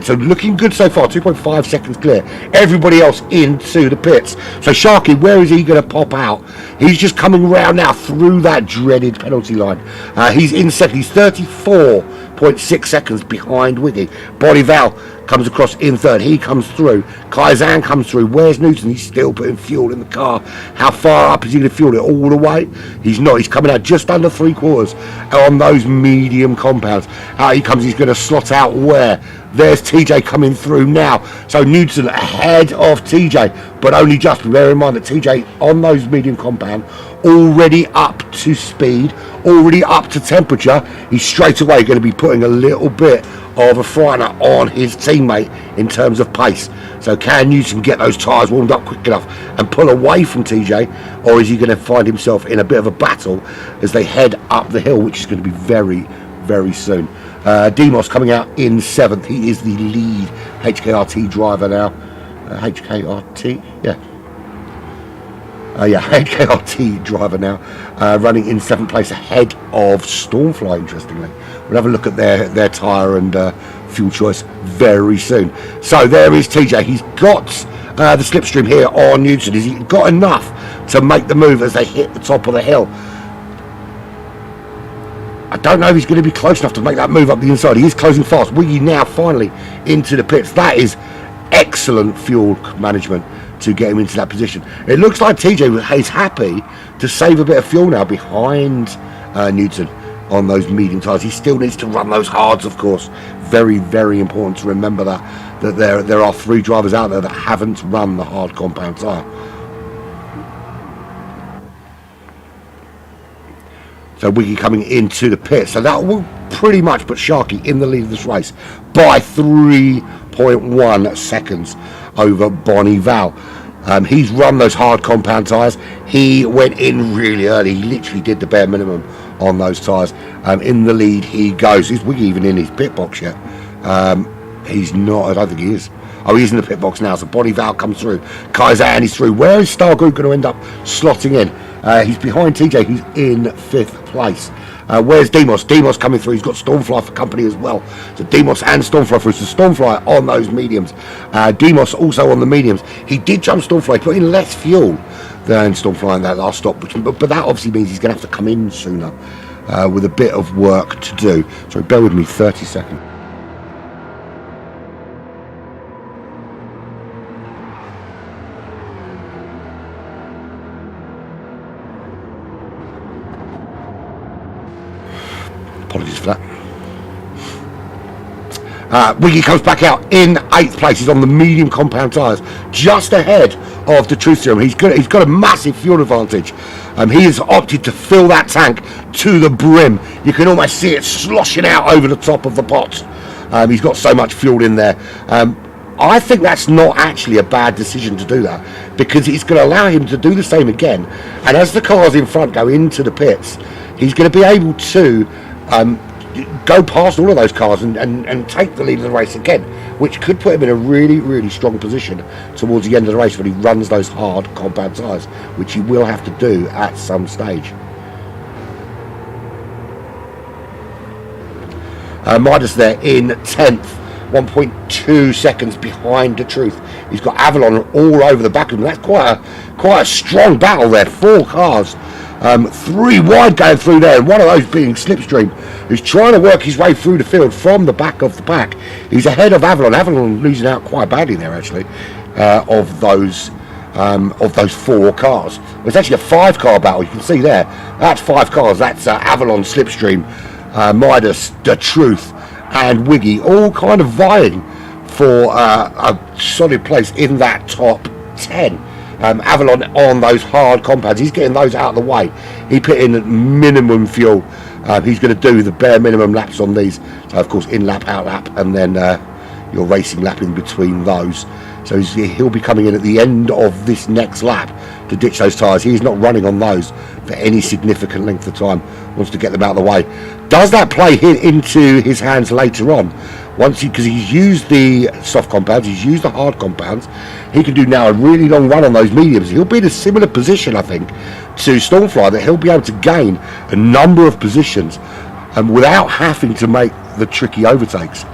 So looking good so far, 2.5 seconds clear. Everybody else into the pits. So Sharky, where is he going to pop out? He's just coming round now through that dreaded penalty line. He's in second. He's 34.6 seconds behind Wiggy. Bonnie Val comes across in third. He comes through. Kaizan comes through. Where's Newton? He's still putting fuel in the car. How far up is he going to fuel it? All the way? He's not. He's coming out just under 3/4 on those medium compounds. Out he comes. He's going to slot out where? There's TJ coming through now. So Newton ahead of TJ, but only just. Bear in mind that TJ on those medium compound already up to speed, already up to temperature. He's straight away going to be putting a little bit of a frightener on his teammate in terms of pace. So can Newton get those tyres warmed up quick enough and pull away from TJ, or is he going to find himself in a bit of a battle as they head up the hill, which is going to be very soon. Demos coming out in 7th. He is the lead HKRT driver now. HKRT, yeah. HKRT driver now, running in 7th place ahead of Stormfly, interestingly. We'll have a look at their tyre and fuel choice very soon. So there is TJ. He's got the slipstream here on Newton. Has he got enough to make the move as they hit the top of the hill? I don't know if he's going to be close enough to make that move up the inside. He is closing fast. Wiggy now finally into the pits. That is excellent fuel management to get him into that position. It looks like TJ is happy to save a bit of fuel now behind Newton on those medium tyres. He still needs to run those hards, of course. Very important to remember that there are 3 drivers out there that haven't run the hard compound tyre. So Wiggy coming into the pit. So that will pretty much put Sharky in the lead of this race by 3.1 seconds over Bonnie Val. He's run those hard compound tyres. He went in really early. He literally did the bare minimum on those tyres. In the lead he goes. Is Wiggy even in his pit box yet? He's not. I don't think he is. Oh, he's in the pit box now. So Bonnie Val comes through. Kaizan is through. Where is Star Group going to end up slotting in? He's behind TJ, who's in 5th place. Where's Demos? Demos coming through. He's got Stormfly for company as well. So Demos and Stormfly through. So Stormfly on those mediums. Demos also on the mediums. He did jump Stormfly, put in less fuel than Stormfly in that last stop, but that obviously means he's going to have to come in sooner with a bit of work to do. So bear with me 30 seconds. Apologies for that. Wiggy comes back out in 8th place. He's on the medium compound tyres, just ahead of the Truth Serum. He's got a massive fuel advantage. He has opted to fill that tank to the brim. You can almost see it sloshing out over the top of the pot. He's got so much fuel in there. I think that's not actually a bad decision to do that, because it's going to allow him to do the same again. And as the cars in front go into the pits, he's going to be able to go past all of those cars and take the lead of the race again, which could put him in a really, really strong position towards the end of the race when he runs those hard compound tyres, which he will have to do at some stage. Midas there in 10th, 1.2 seconds behind the Truth. He's got Avalon all over the back of him. That's quite a strong battle there. 4 cars. 3 wide going through there, and one of those being Slipstream, who's trying to work his way through the field from the back of the pack. He's ahead of Avalon. Avalon losing out quite badly there, actually, of those 4 cars. Well, it's actually a 5-car battle. You can see there. That's 5 cars. That's Avalon, Slipstream, Midas, The Truth, and Wiggy, all kind of vying for a solid place in that top 10. Avalon on those hard compounds, he's getting those out of the way. He put in minimum fuel. He's going to do the bare minimum laps on these, so of course in lap, out lap, and then your racing lap in between those. So he'll be coming in at the end of this next lap to ditch those tyres. He's not running on those for any significant length of time, wants to get them out of the way. Does that play into his hands later on? Because he's used the soft compounds, he's used the hard compounds, he can do now a really long run on those mediums. He'll be in a similar position, I think, to Stormfly, that he'll be able to gain a number of positions without having to make the tricky overtakes.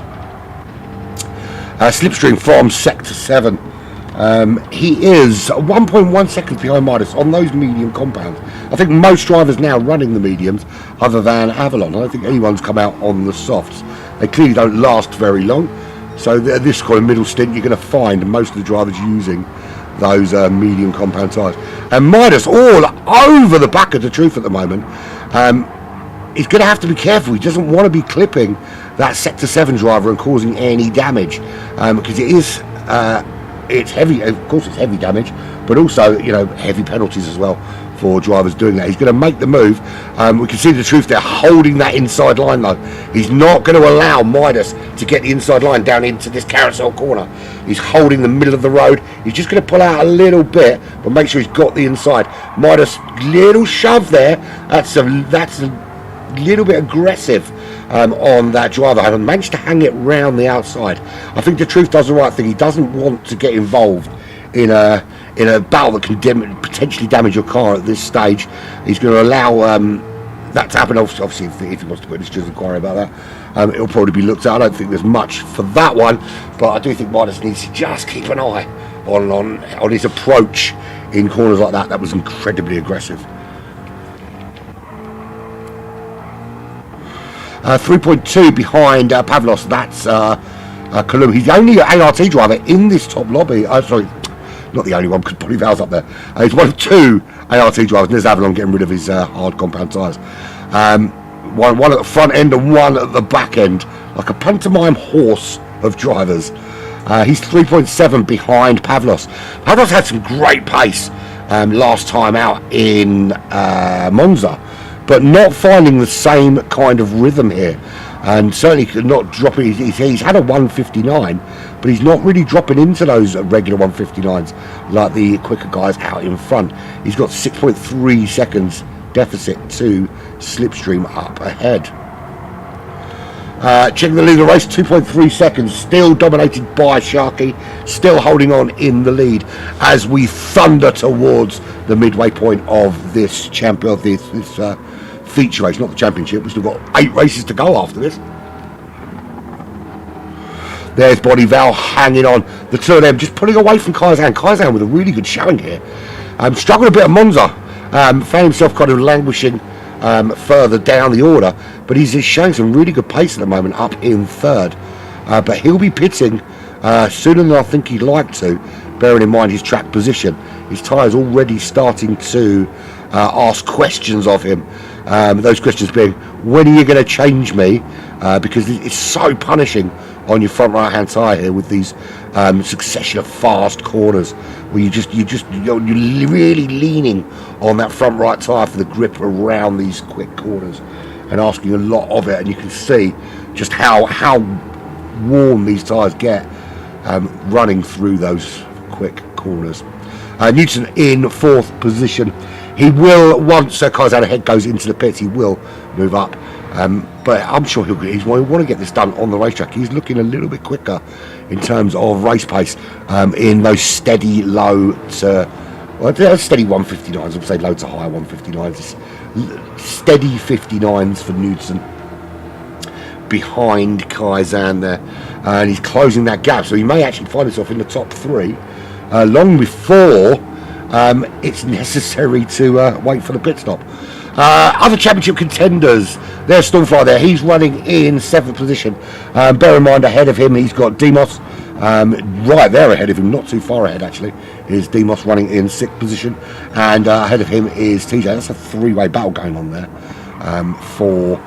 Slipstream from Sector 7. He is 1.1 seconds behind Midas on those medium compounds. I think most drivers now running the mediums, other than Avalon. I don't think anyone's come out on the softs. They clearly don't last very long. So this kind of middle stint, you're going to find most of the drivers using those medium compound tyres. And Midas all over the back of the Truth at the moment. He's going to have to be careful. He doesn't want to be clipping that Sector 7 driver and causing any damage, because it's heavy. Of course, it's heavy damage, but also heavy penalties as well for drivers doing that. He's going to make the move. We can see the Truth there holding that inside line though. He's not going to allow Midas to get the inside line down into this carousel corner. He's holding the middle of the road. He's just going to pull out a little bit, but make sure he's got the inside. Midas, little shove there. That's a little bit aggressive on that driver, and managed to hang it round the outside. I think the Truth does the right thing. He doesn't want to get involved in a battle that can potentially damage your car at this stage. He's going to allow that to happen. Obviously, if he wants to put this to inquiry about that, it'll probably be looked at. I don't think there's much for that one, but I do think Midas needs to just keep an eye on his approach in corners like that. That was incredibly aggressive. 3.2 behind Pavlos. That's Kalum. He's the only ART driver in this top lobby. Sorry, not the only one, because probably Val's up there. He's one of 2 ART drivers, and there's Avalon getting rid of his hard compound tyres. One at the front end and one at the back end, like a pantomime horse of drivers. He's 3.7 behind Pavlos. Pavlos had some great pace last time out in Monza, but not finding the same kind of rhythm here, and certainly not dropping. He's had a 159, but he's not really dropping into those regular 159s like the quicker guys out in front. He's got 6.3 seconds deficit to Slipstream up ahead. Checking the lead of the race, 2.3 seconds, still dominated by Sharky, still holding on in the lead as we thunder towards the midway point of this feature race, not the championship. We've still got 8 races to go after this. There's Bonnie Val hanging on. The two of them just pulling away from Kaizan. Kaizan with a really good showing here. Struggled a bit at Monza. Found himself kind of languishing further down the order, but he's just showing some really good pace at the moment, up in third. But he'll be pitting sooner than I think he'd like to, bearing in mind his track position. His tyre's already starting to ask questions of him. Those questions being, when are you going to change me? Because it's so punishing on your front right hand tyre here with these succession of fast corners where you're really leaning on that front right tyre for the grip around these quick corners and asking a lot of it, and you can see just how warm these tyres get running through those quick corners. Newton in 4th position. He will, once Kaizan ahead goes into the pits, he will move up. But I'm sure he'll want to get this done on the racetrack. He's looking a little bit quicker in terms of race pace in those steady low to, steady 159s. I would say low to high 159s. Steady 59s for Newton behind Kaizan there. And he's closing that gap. So he may actually find himself in the top 3 long before it's necessary to wait for the pit stop. Other championship contenders, there's Stormfly there. He's running in 7th position. Bear in mind, ahead of him, he's got Demos. Right there ahead of him, not too far ahead actually, is Demos running in 6th position. And ahead of him is TJ. That's a 3-way battle going on there for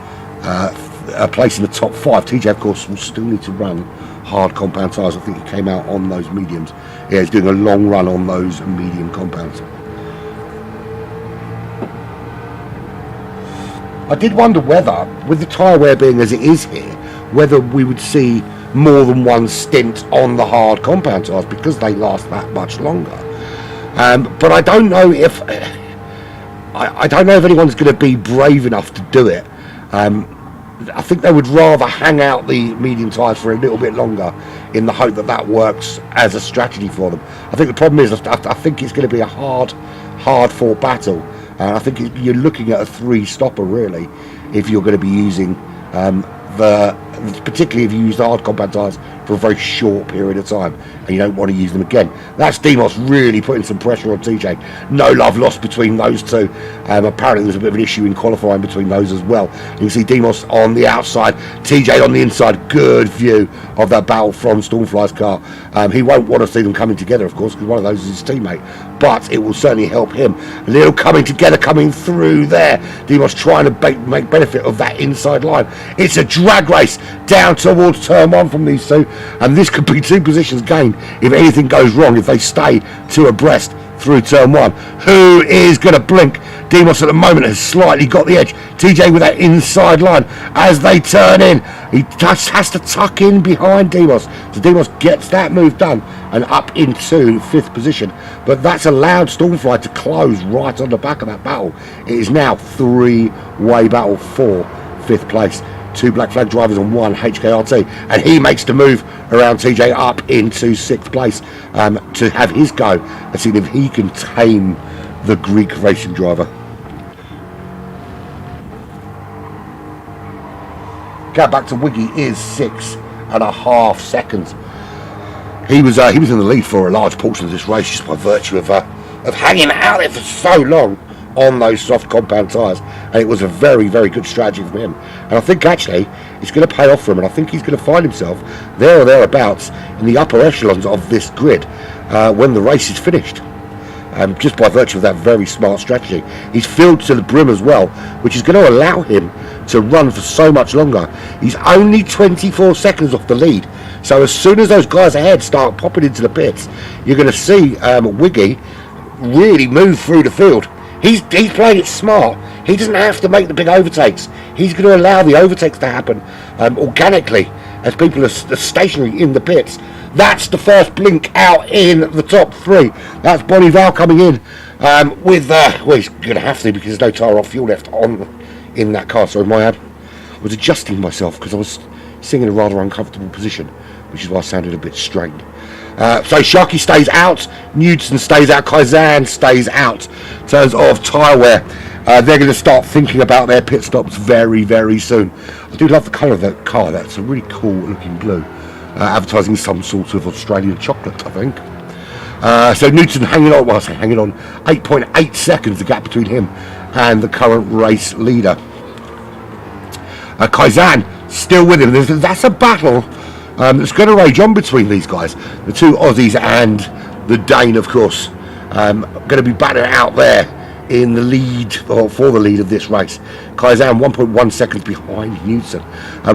a place in the top 5. TJ, of course, will still need to run hard compound tyres. I think he came out on those mediums. Yeah, he's doing a long run on those medium compounds. I did wonder whether, with the tyre wear being as it is here, whether we would see more than one stint on the hard compound tyres because they last that much longer. But I don't know if I don't know if anyone's going to be brave enough to do it. I think they would rather hang out the medium tyres for a little bit longer in the hope that that works as a strategy for them. I think the problem is I think it's going to be a hard fought battle. I think you're looking at a 3-stopper really if you're going to be using particularly if you use the hard compound tyres for a very short period of time and you don't want to use them again. That's Demos really putting some pressure on TJ. No love lost between those two. Apparently there was a bit of an issue in qualifying between those as well. You can see Demos on the outside, TJ on the inside. Good view of that battle from Stormfly's car. He won't want to see them coming together, of course, because one of those is his teammate, but it will certainly help him. A little coming together, coming through there. Demos trying to make benefit of that inside line. It's a drag race down towards turn 1 from these two, and this could be 2 positions gained if anything goes wrong, if they stay 2 abreast through turn 1. Who is going to blink? Demos at the moment has slightly got the edge. TJ with that inside line as they turn in. He just has to tuck in behind Demos. So Demos gets that move done and up into 5th position. But that's allowed Stormfly to close right on the back of that battle. It is now 3-way battle for 5th place. 2 black flag drivers and 1 HKRT, and he makes the move around TJ up into 6th place to have his go and see if he can tame the Greek racing driver. Gap back to Wiggy is 6.5 seconds. He was in the lead for a large portion of this race just by virtue of hanging out there for so long on those soft compound tyres, and it was a very, very good strategy from him. And I think actually it's going to pay off for him, and I think he's going to find himself there or thereabouts in the upper echelons of this grid when the race is finished. Just by virtue of that very smart strategy. He's filled to the brim as well, which is going to allow him to run for so much longer. He's only 24 seconds off the lead, so as soon as those guys ahead start popping into the pits, you're going to see Wiggy really move through the field. He's playing it smart. He doesn't have to make the big overtakes. He's going to allow the overtakes to happen organically as people are stationary in the pits. That's the first blink out in the top 3. That's Bonnie Val coming in with well, he's going to have to because there's no tyre off fuel left on in that car. Sorry, my ad. I was adjusting myself because I was sitting in a rather uncomfortable position, which is why I sounded a bit strained. So Sharky stays out, Newton stays out, Kaizan stays out. In terms of tyre wear, they're going to start thinking about their pit stops very, very soon. I do love the colour of that car. That's a really cool looking blue, advertising some sort of Australian chocolate, I think. So Newton hanging on, well I say hanging on, 8.8 seconds the gap between him and the current race leader. Kaizan still with him. That's a battle that's going to rage on between these guys. The two Aussies and the Dane, of course, going to be battling out there in the lead, or for the lead of this race. Kaizan 1.1 seconds behind Newton.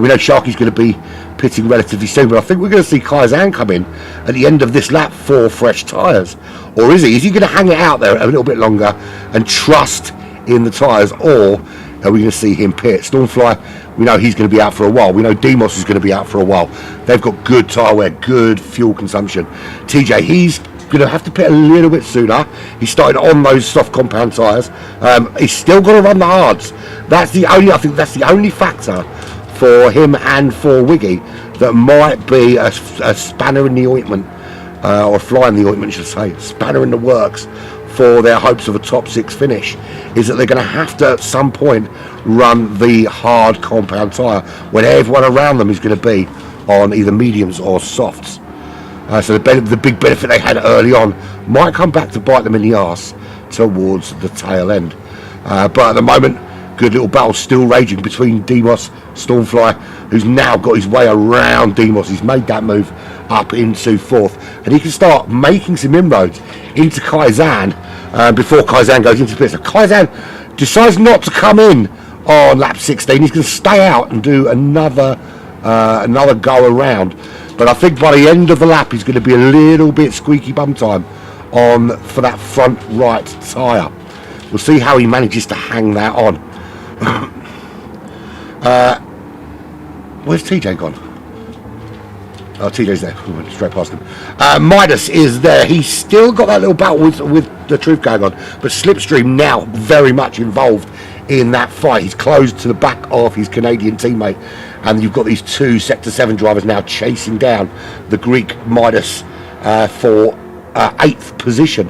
We know Sharky's going to be pitting relatively soon, but I think we're going to see Kaizan come in at the end of this lap for fresh tyres. Or is he? Is he going to hang it out there a little bit longer and trust in the tyres, or are we going to see him pit? Stormfly, we know he's going to be out for a while. We know Demos is going to be out for a while. They've got good tyre wear, good fuel consumption. TJ, he's going to have to pit a little bit sooner. He started on those soft compound tyres. He's still got to run the hards. I think that's the only factor for him and for Wiggy that might be a spanner in the ointment, or a fly in the ointment, should I say, spanner in the works for their hopes of a top 6 finish, is that they're going to have to at some point run the hard compound tyre when everyone around them is going to be on either mediums or softs. So the big benefit they had early on might come back to bite them in the arse towards the tail end. But at the moment, good little battle still raging between Demos, Stormfly, who's now got his way around Demos. He's made that move up into 4th, and he can start making some inroads into Kaizan before Kaizan goes into pit. So Kaizan decides not to come in on lap 16. He's going to stay out and do another go around. But I think by the end of the lap, he's going to be a little bit squeaky bum time for that front right tyre. We'll see how he manages to hang that on. Where's TJ gone? Oh, TJ's there. We went straight past him. Midas is there. He's still got that little battle with the Truth going on, but Slipstream now very much involved in that fight. He's closed to the back of his Canadian teammate, and you've got these two Sector 7 drivers now chasing down the Greek Midas for 8th position,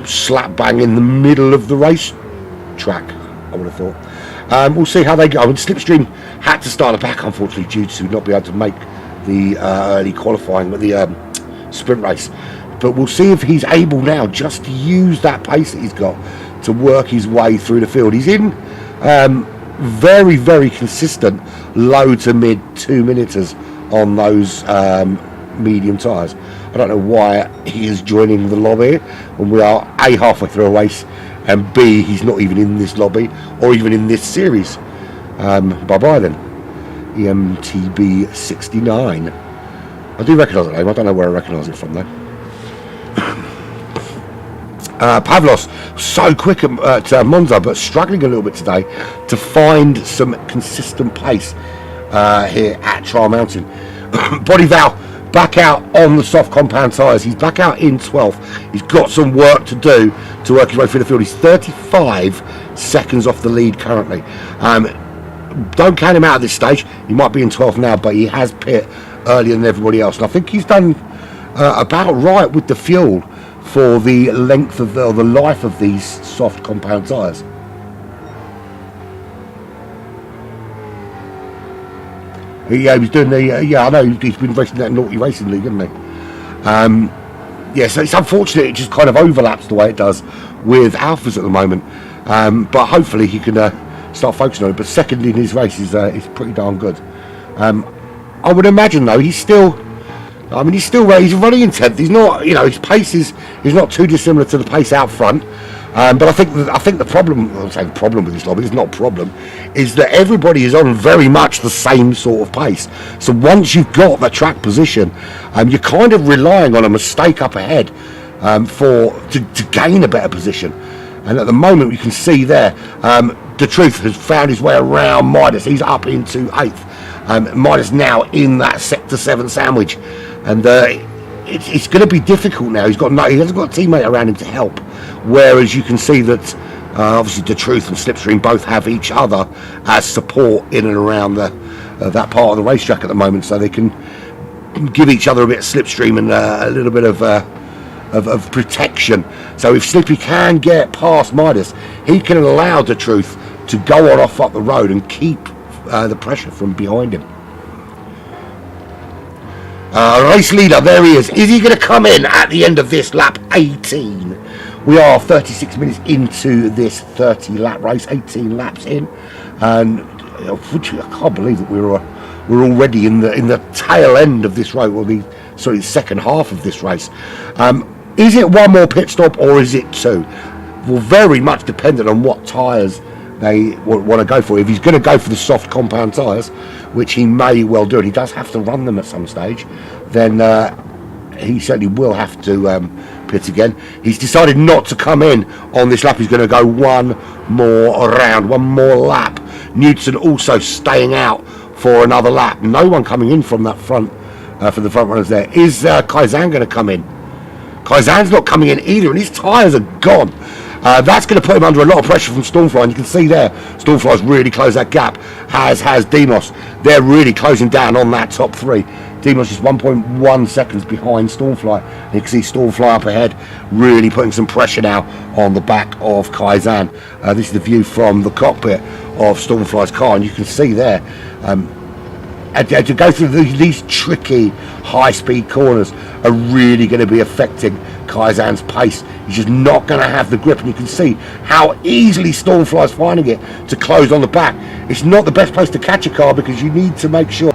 slap bang in the middle of the race track, I would have thought. We'll see how they go. And Slipstream had to start the back, unfortunately, due to not be able to make the early qualifying with the sprint race. But we'll see if he's able now just to use that pace that he's got to work his way through the field. He's in very, very consistent low to mid 2 minuters on those medium tyres. I don't know why he is joining the lobby when we are A, halfway through a race, and B, he's not even in this lobby or even in this series. Bye-bye then. EMTB 69. I do recognise that name. I don't know where I recognise it from though. Pavlos, so quick at Monza, but struggling a little bit today to find some consistent pace here at Trial Mountain. Bodyval back out on the soft compound tyres. He's back out in 12th. He's got some work to do to work his way through the field. He's 35 seconds off the lead currently. Don't count him out at this stage. He might be in 12th now, but he has pit earlier than everybody else. And I think he's done about right with the fuel for the length of the life of these soft compound tyres. Yeah, he's doing the. I know he's been racing that naughty racing league, hasn't he? Yeah, so it's unfortunate it just kind of overlaps the way it does with Alphas at the moment. But hopefully he can start focusing on it. But second in his race is pretty darn good. I would imagine though he's still. He's running in 10th. He's not, his pace is not too dissimilar to the pace out front. But I think the problem, I'm saying problem with this lobby, it's not a problem, is that everybody is on very much the same sort of pace. So once you've got the track position, you're kind of relying on a mistake up ahead to gain a better position. And at the moment, you can see there, the Truth has found his way around Midas. He's up into 8th. Midas now in that Sector 7 sandwich. And it's going to be difficult now. He hasn't got a teammate around him to help. Whereas you can see that obviously the Truth and Slipstream both have each other as support in and around that part of the racetrack at the moment, so they can give each other a bit of slipstream and a little bit of protection. So if Slippy can get past Midas, he can allow the Truth to go on off up the road and keep the pressure from behind him. Race leader, there he is. Is he going to come in at the end of this lap 18? We are 36 minutes into this 30-lap race, 18 laps in, and unfortunately, I can't believe that we're already in the tail end of this race, or the second half of this race. Is it one more pit stop or is it two? Well, very much dependent on what tyres they want to go for. If he's going to go for the soft compound tyres, which he may well do, and he does have to run them at some stage, then he certainly will have to pit again. He's decided not to come in on this lap. He's going to go one more round, one more lap. Newton also staying out for another lap. No one coming in from that front, for the front runners there. Is Kaizan going to come in? Kaizan's not coming in either, and his tyres are gone. That's going to put him under a lot of pressure from Stormfly, and you can see there, Stormfly's really closed that gap, has Demos. They're really closing down on that top three. Demos is 1.1 seconds behind Stormfly, and you can see Stormfly up ahead, really putting some pressure now on the back of Kaizan. This is the view from the cockpit of Stormfly's car, and you can see there, to go through these tricky high-speed corners are really going to be affecting Kaizan's pace. He's just not going to have the grip, and you can see how easily Stormfly's finding it to close on the back. It's not the best place to catch a car because you need to make sure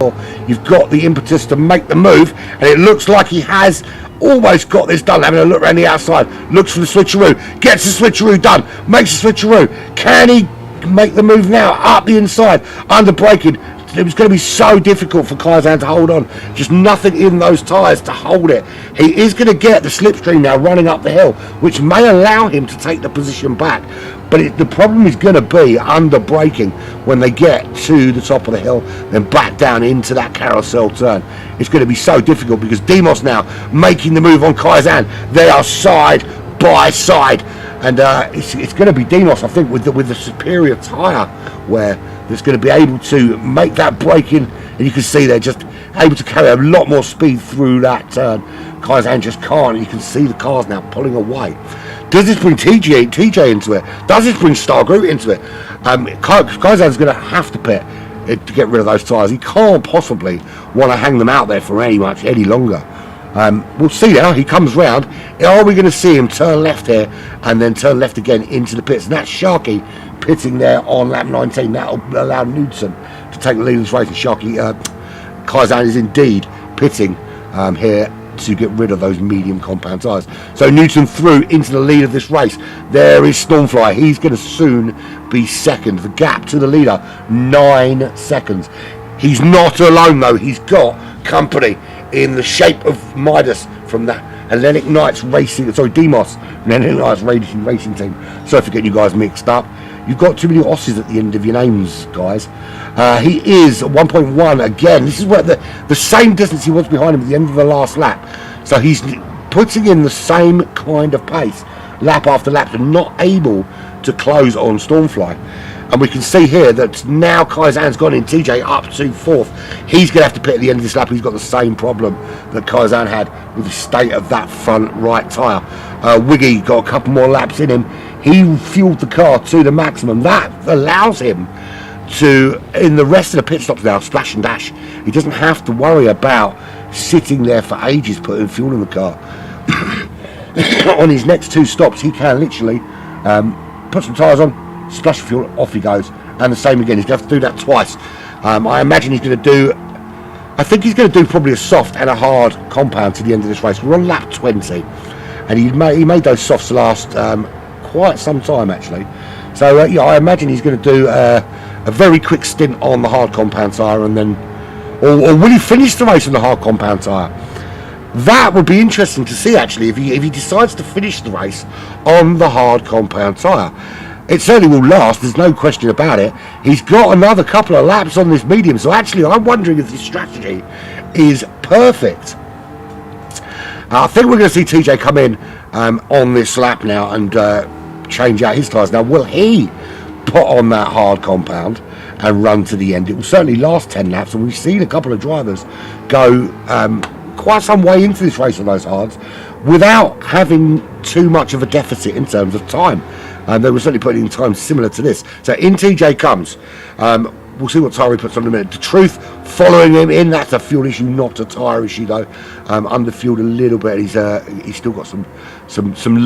you've got the impetus to make the move, and it looks like he has almost got this done. Having a look around the outside, looks for the switcheroo, gets the switcheroo done, makes the switcheroo. Can he make the move now up the inside under braking? It was going to be so difficult for Kaizan to hold on. Just nothing in those tyres to hold it. He is going to get the slipstream now running up the hill, which may allow him to take the position back. But the problem is going to be under braking when they get to the top of the hill, then back down into that carousel turn. It's going to be so difficult because Demos now making the move on Kaizan. They are side by side. And it's going to be Demos, I think, with the superior tyre wear, that's going to be able to make that break in, and you can see they're just able to carry a lot more speed through that turn. Kaizan just can't, and you can see the cars now pulling away. Does this bring TJ into it? Does this bring Star Groot into it? Kaizan's going to have to pit to get rid of those tyres. He can't possibly want to hang them out there for any longer. We'll see now. He comes round. Are we going to see him turn left here and then turn left again into the pits? And that's Sharky pitting there on lap 19. That'll allow Newton to take the lead of this race. And Kaizan is indeed pitting here to get rid of those medium compound tyres. So Newton through into the lead of this race. There is Stormfly. He's going to soon be second. The gap to the leader, 9 seconds. He's not alone though. He's got company in the shape of Midas from the Hellenic Knights Racing, Demos from the Hellenic Knights Racing Team. Sorry for getting you guys mixed up. You've got too many Osses at the end of your names, guys. He is 1.1 again. This is where the same distance he was behind him at the end of the last lap. So he's putting in the same kind of pace, lap after lap, and not able to close on Stormfly. And we can see here that now Kaizan's gone in, TJ up to fourth. He's going to have to pit at the end of this lap. He's got the same problem that Kaizan had with the state of that front right tyre. Wiggy got a couple more laps in him. He fueled the car to the maximum. That allows him to, in the rest of the pit stops now, splash and dash. He doesn't have to worry about sitting there for ages putting fuel in the car. On his next 2 stops, he can literally put some tyres on, splash fuel, off he goes, and the same again. He's going to have to do that twice. I imagine he's going to do, I think he's going to do probably a soft and a hard compound to the end of this race. We're on lap 20, and he made those softs last quite some time actually. So yeah, I imagine he's going to do a very quick stint on the hard compound tyre, and then, or will he finish the race on the hard compound tyre? That would be interesting to see actually, if he decides to finish the race on the hard compound tyre. It certainly will last, there's no question about it. He's got another couple of laps on this medium, so actually I'm wondering if this strategy is perfect. I think we're going to see TJ come in on this lap now and change out his tyres. Now, will he put on that hard compound and run to the end. It will certainly last 10 laps, and we've seen a couple of drivers go quite some way into this race on those hards without having too much of a deficit in terms of time. They were certainly putting in time similar to this. So in TJ comes. We'll see what tyre he puts on in a minute. The Truth following him in. That's a fuel issue, not a tyre issue though. Underfueled a little bit. He's still got some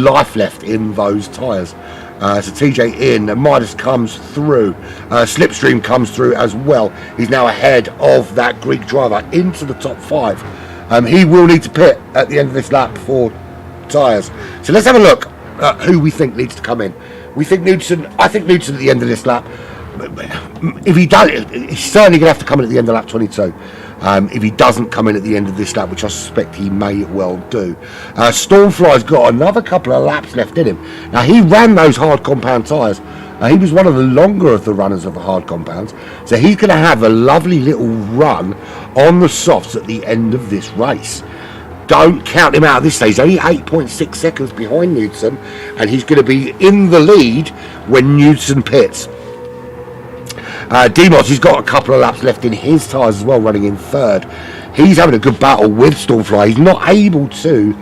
life left in those tyres. So TJ in. Midas comes through. Slipstream comes through as well. He's now ahead of that Greek driver into the top 5. He will need to pit at the end of this lap for tyres. So let's have a look at who we think needs to come in. We think Knudsen. I think Knudsen at the end of this lap. If he does, he's certainly going to have to come in at the end of lap 22. If he doesn't come in at the end of this lap, which I suspect he may well do. Stormfly's got another couple of laps left in him. Now, he ran those hard compound tyres. He was one of the longer of the runners of the hard compounds. So he's going to have a lovely little run on the softs at the end of this race. Don't count him out at this stage. He's only 8.6 seconds behind Knudsen, and he's going to be in the lead when Knudsen pits. Demos, he's got a couple of laps left in his tyres as well, running in 3rd. He's having a good battle with Stormfly. He's not able to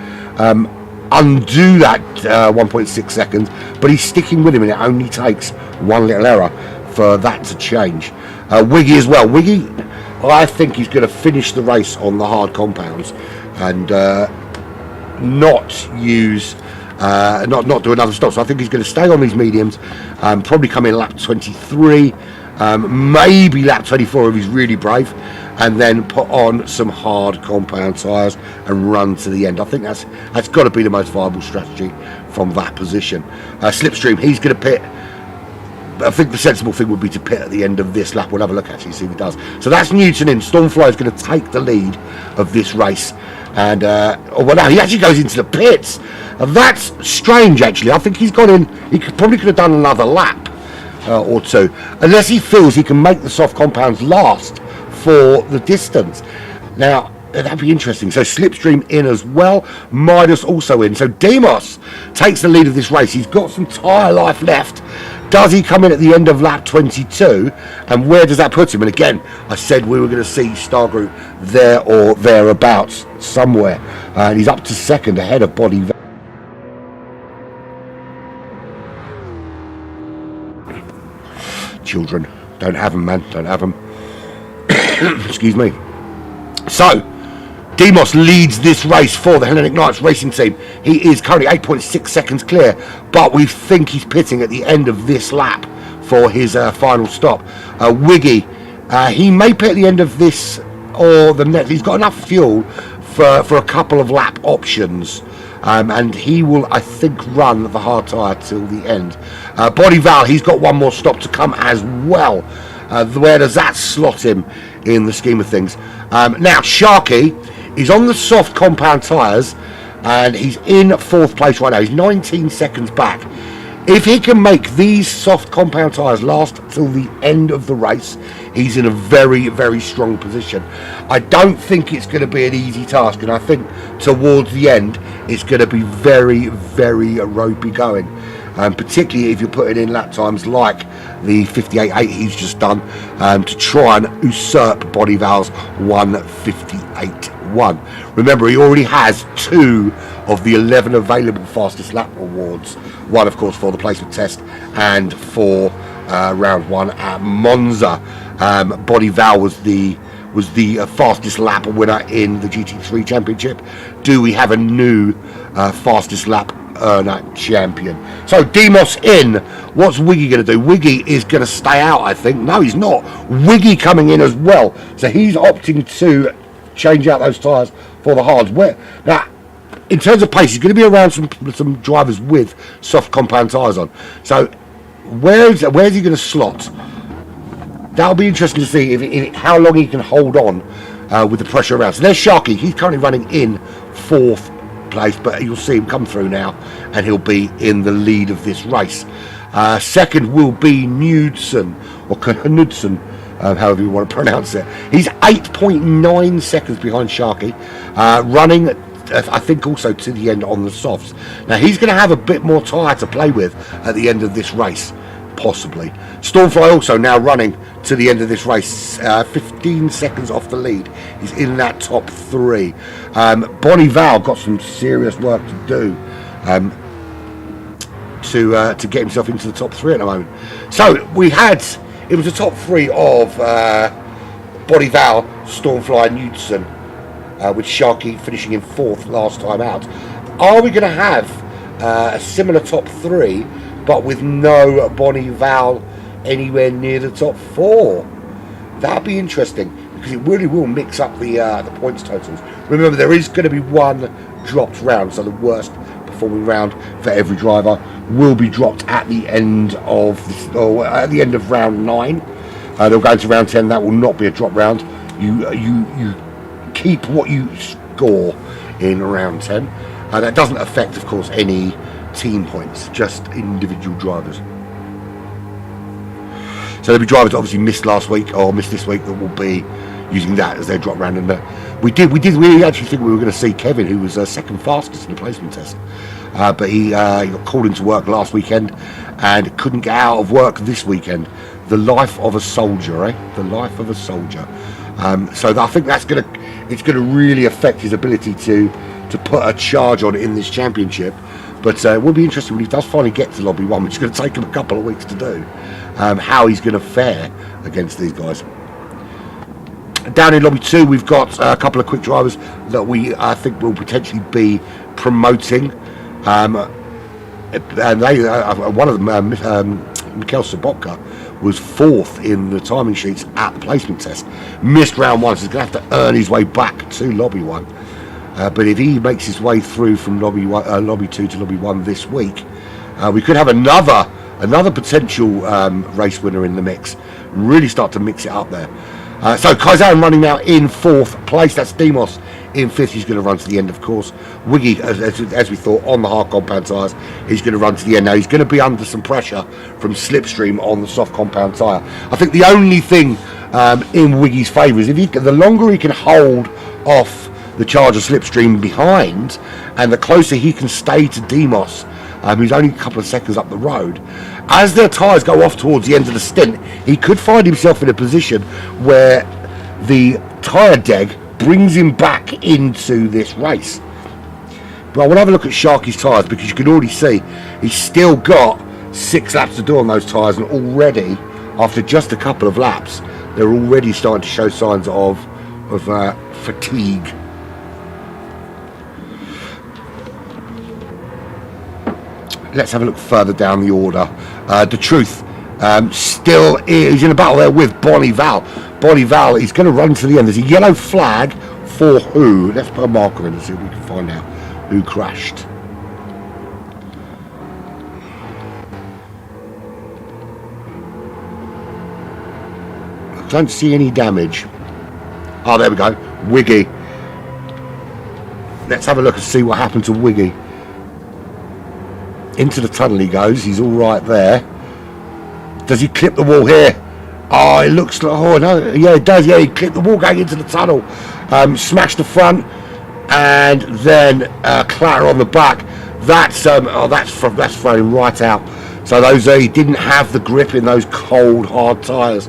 undo that 1.6 seconds, but he's sticking with him, and it only takes one little error for that to change. Wiggy as well. Wiggy, I think he's going to finish the race on the hard compounds and not do another stop. So I think he's going to stay on these mediums, probably come in lap 23. Maybe lap 24 if he's really brave, and then put on some hard compound tyres and run to the end. I think that's got to be the most viable strategy from that position. Slipstream, he's going to pit. I think the sensible thing would be to pit at the end of this lap. We'll have a look actually, see if he does. So that's Knudsen in. Stormfly is going to take the lead of this race, and now he actually goes into the pits. That's strange actually. I think he's gone in. He probably could have done another lap or two, unless he feels he can make the soft compounds last for the distance. Now that'd be interesting. So Slipstream in as well, Midas also in. So Demos takes the lead of this race. He's got some tyre life left. Does he come in at the end of lap 22, and where does that put him? And again, I said we were going to see Star Group there or thereabouts somewhere, and he's up to 2nd ahead of Body. Children, don't have them, man, don't have them. Excuse me. So Demos leads this race for the Hellenic Knights racing team. He is currently 8.6 seconds clear, but we think he's pitting at the end of this lap for his final stop. Wiggy, he may pit at the end of this or the next. He's got enough fuel for a couple of lap options. And he will, I think, run the hard tyre till the end. Body Val, he's got one more stop to come as well. Where does that slot him in the scheme of things? Now, Sharky is on the soft compound tyres, and he's in 4th place right now. He's 19 seconds back. If he can make these soft compound tyres last till the end of the race, he's in a very, very strong position. I don't think it's going to be an easy task, and I think towards the end it's going to be very, very ropey going, particularly if you're putting in lap times like the 58.8 he's just done, to try and usurp Body Val's 1:58.1. Remember, he already has 2 of the 11 available fastest lap awards. One, of course, for the placement test and for round 1 at Monza. Body Val was the fastest lap winner in the GT3 Championship. Do we have a new fastest lap earner champion? So Demos in. What's Wiggy going to do? Wiggy is going to stay out, I think. No, he's not. Wiggy coming in as well. So he's opting to change out those tyres for the hards. Now, in terms of pace, he's going to be around some drivers with soft compound tyres on. So where's he going to slot? That'll be interesting to see if how long he can hold on with the pressure around. So there's Sharky. He's currently running in 4th place, but you'll see him come through now, and he'll be in the lead of this race. 2nd will be Knudsen, or Knudsen, however you want to pronounce it. He's 8.9 seconds behind Sharky, running, I think, also to the end on the softs. Now he's going to have a bit more tyre to play with at the end of this race. possibly. Stormfly also now running to the end of this race, 15 seconds off the lead. He's in that top 3. Bonnie Val got some serious work to do to get himself into the top 3 at the moment. So it was the top 3 of Bonnie Val, Stormfly and Newton, with Sharky finishing in 4th last time out. Are we going to have a similar top 3, but with no Bonnie Val anywhere near the top 4? That'd be interesting, because it really will mix up the points totals. Remember, there is going to be one dropped round, so the worst performing round for every driver will be dropped at the end of round 9. They'll go into round 10. That will not be a drop round. You keep what you score in round 10. That doesn't affect, of course, any team points, just individual drivers. So there'll be drivers that obviously missed last week or missed this week that will be using that as their drop round. And we actually think we were going to see Kevin, who was second fastest in the placement test, but he got called into work last weekend and couldn't get out of work this weekend. The life of a soldier, The life of a soldier. So I think it's going to really affect his ability to put a charge on in this championship. But it will be interesting when he does finally get to Lobby 1, which is going to take him a couple of weeks to do, how he's going to fare against these guys. Down in Lobby 2, we've got a couple of quick drivers that I think will potentially be promoting. And one of them, Mikhail Sobotka, was 4th in the timing sheets at the placement test. Missed round 1, so he's going to have to earn his way back to Lobby 1. But if he makes his way through from Lobby 2 to Lobby 1 this week, we could have another potential race winner in the mix. Really start to mix it up there. So Kaizen running now in 4th place. That's Demos in 5th. He's going to run to the end, of course. Wiggy, as we thought, on the hard compound tyres, he's going to run to the end. Now he's going to be under some pressure from slipstream on the soft compound tyre. I think the only thing in Wiggy's favour is the longer he can hold off the charge of slipstream behind, and the closer he can stay to Demos, who's only a couple of seconds up the road, as their tyres go off towards the end of the stint, he could find himself in a position where the tyre deg brings him back into this race. But I want to have a look at Sharky's tyres, because you can already see he's still got 6 laps to do on those tyres, and already, after just a couple of laps, they're already starting to show signs of fatigue. Let's have a look further down the order. The Truth still is in a battle there with Bonnie Val. Bonnie Val is going to run to the end. There's a yellow flag for who? Let's put a marker in and see if we can find out who crashed. I don't see any damage. Oh, there we go. Wiggy. Let's have a look and see what happened to Wiggy. Into the tunnel he goes. He's all right there. Does he clip the wall here? Oh, it looks like... Oh, no. Yeah, it does. Yeah, he clipped the wall going into the tunnel. Smashed the front. And then clatter on the back. That's thrown him right out. So he didn't have the grip in those cold, hard tyres.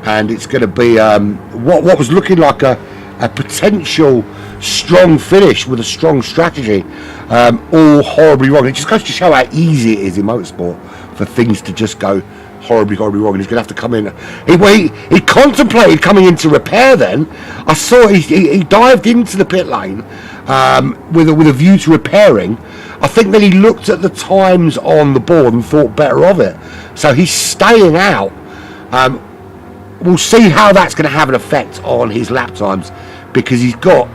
And it's going to be what was looking like a potential strong finish with a strong strategy, all horribly wrong. It just goes to show how easy it is in motorsport for things to just go horribly wrong, and he's going to have to come in. He contemplated coming in to repair. Then I saw he dived into the pit lane with a view to repairing. I think then he looked at the times on the board and thought better of it, so he's staying out. We'll see how that's going to have an effect on his lap times, because he's got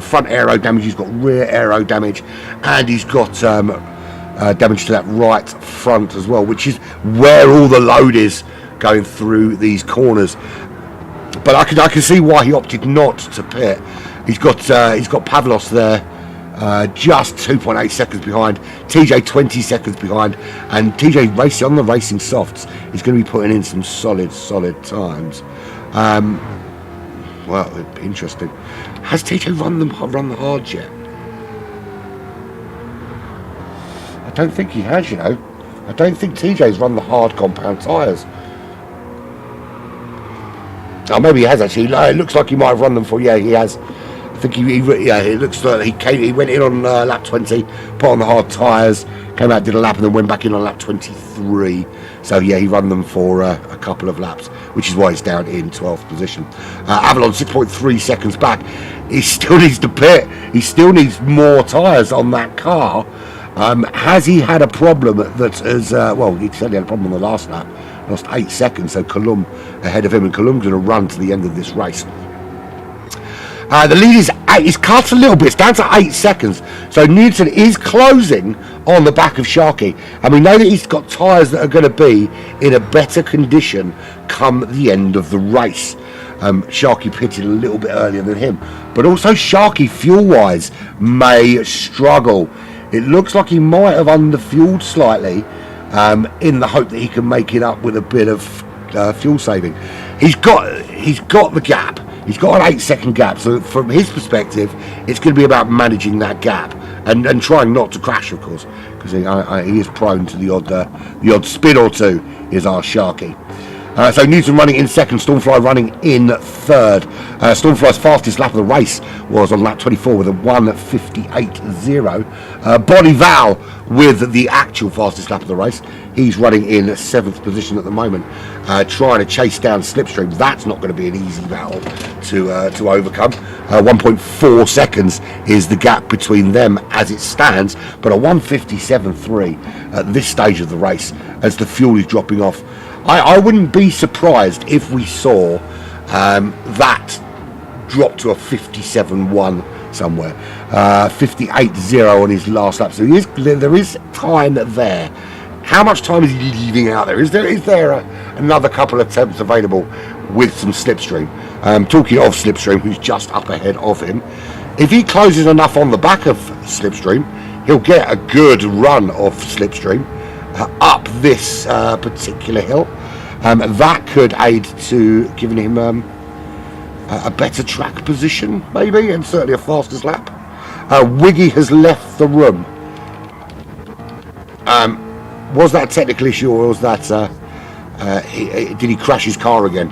front aero damage, he's got rear aero damage, and he's got damage to that right front as well, which is where all the load is going through these corners. But I can see why he opted not to pit. He's got Pavlos there, just 2.8 seconds behind. TJ 20 seconds behind, and TJ racing on the racing softs. He's going to be putting in some solid times. Well, it'd be interesting. Has TJ run the hards yet? I don't think he has, you know. I don't think TJ's run the hard compound tyres. Oh, maybe he has actually. It looks like he might have run them for. Yeah, he has. I think yeah, it looks like he went in on lap 20, put on the hard tyres, came out, did a lap, and then went back in on lap 23. So yeah, he run them for a couple of laps, which is why he's down in 12th position. Avalon 6.3 seconds back. He still needs to pit. He still needs more tyres on that car. Has he had a problem that has... well, he certainly had a problem on the last lap. Lost 8 seconds, so Colum ahead of him, and Colum's going to run to the end of this race. The lead is 8. He's cut a little bit. It's down to 8 seconds. So Newton is closing on the back of Sharkey. And we know that he's got tyres that are going to be in a better condition come the end of the race. Sharkey pitted a little bit earlier than him. But also Sharkey, fuel-wise, may struggle. It looks like he might have underfueled slightly in the hope that he can make it up with a bit of fuel saving. He's got the gap. He's got an 8-second gap, so from his perspective, it's going to be about managing that gap and trying not to crash, of course, because he is prone to the odd spin or two. Is our Sharky. So Newton running in second, Stormfly running in third. Stormfly's fastest lap of the race was on lap 24 with a 1:58.0. Bonnie Val with the actual fastest lap of the race. He's running in 7th position at the moment, trying to chase down Slipstream. That's not going to be an easy battle to overcome. 1.4 seconds is the gap between them as it stands, but a 1:57.3 at this stage of the race as the fuel is dropping off. I wouldn't be surprised if we saw that drop to a 57.1 somewhere, 58.0 on his last lap. So there is time there. How much time is he leaving out there? Is there another couple of attempts available with some Slipstream? Talking of Slipstream, who's just up ahead of him, if he closes enough on the back of Slipstream, he'll get a good run of Slipstream up this particular hill. That could aid to giving him a better track position, maybe, and certainly a fastest lap. Wiggy has left the room. Was that a technical issue, or was that did he crash his car again?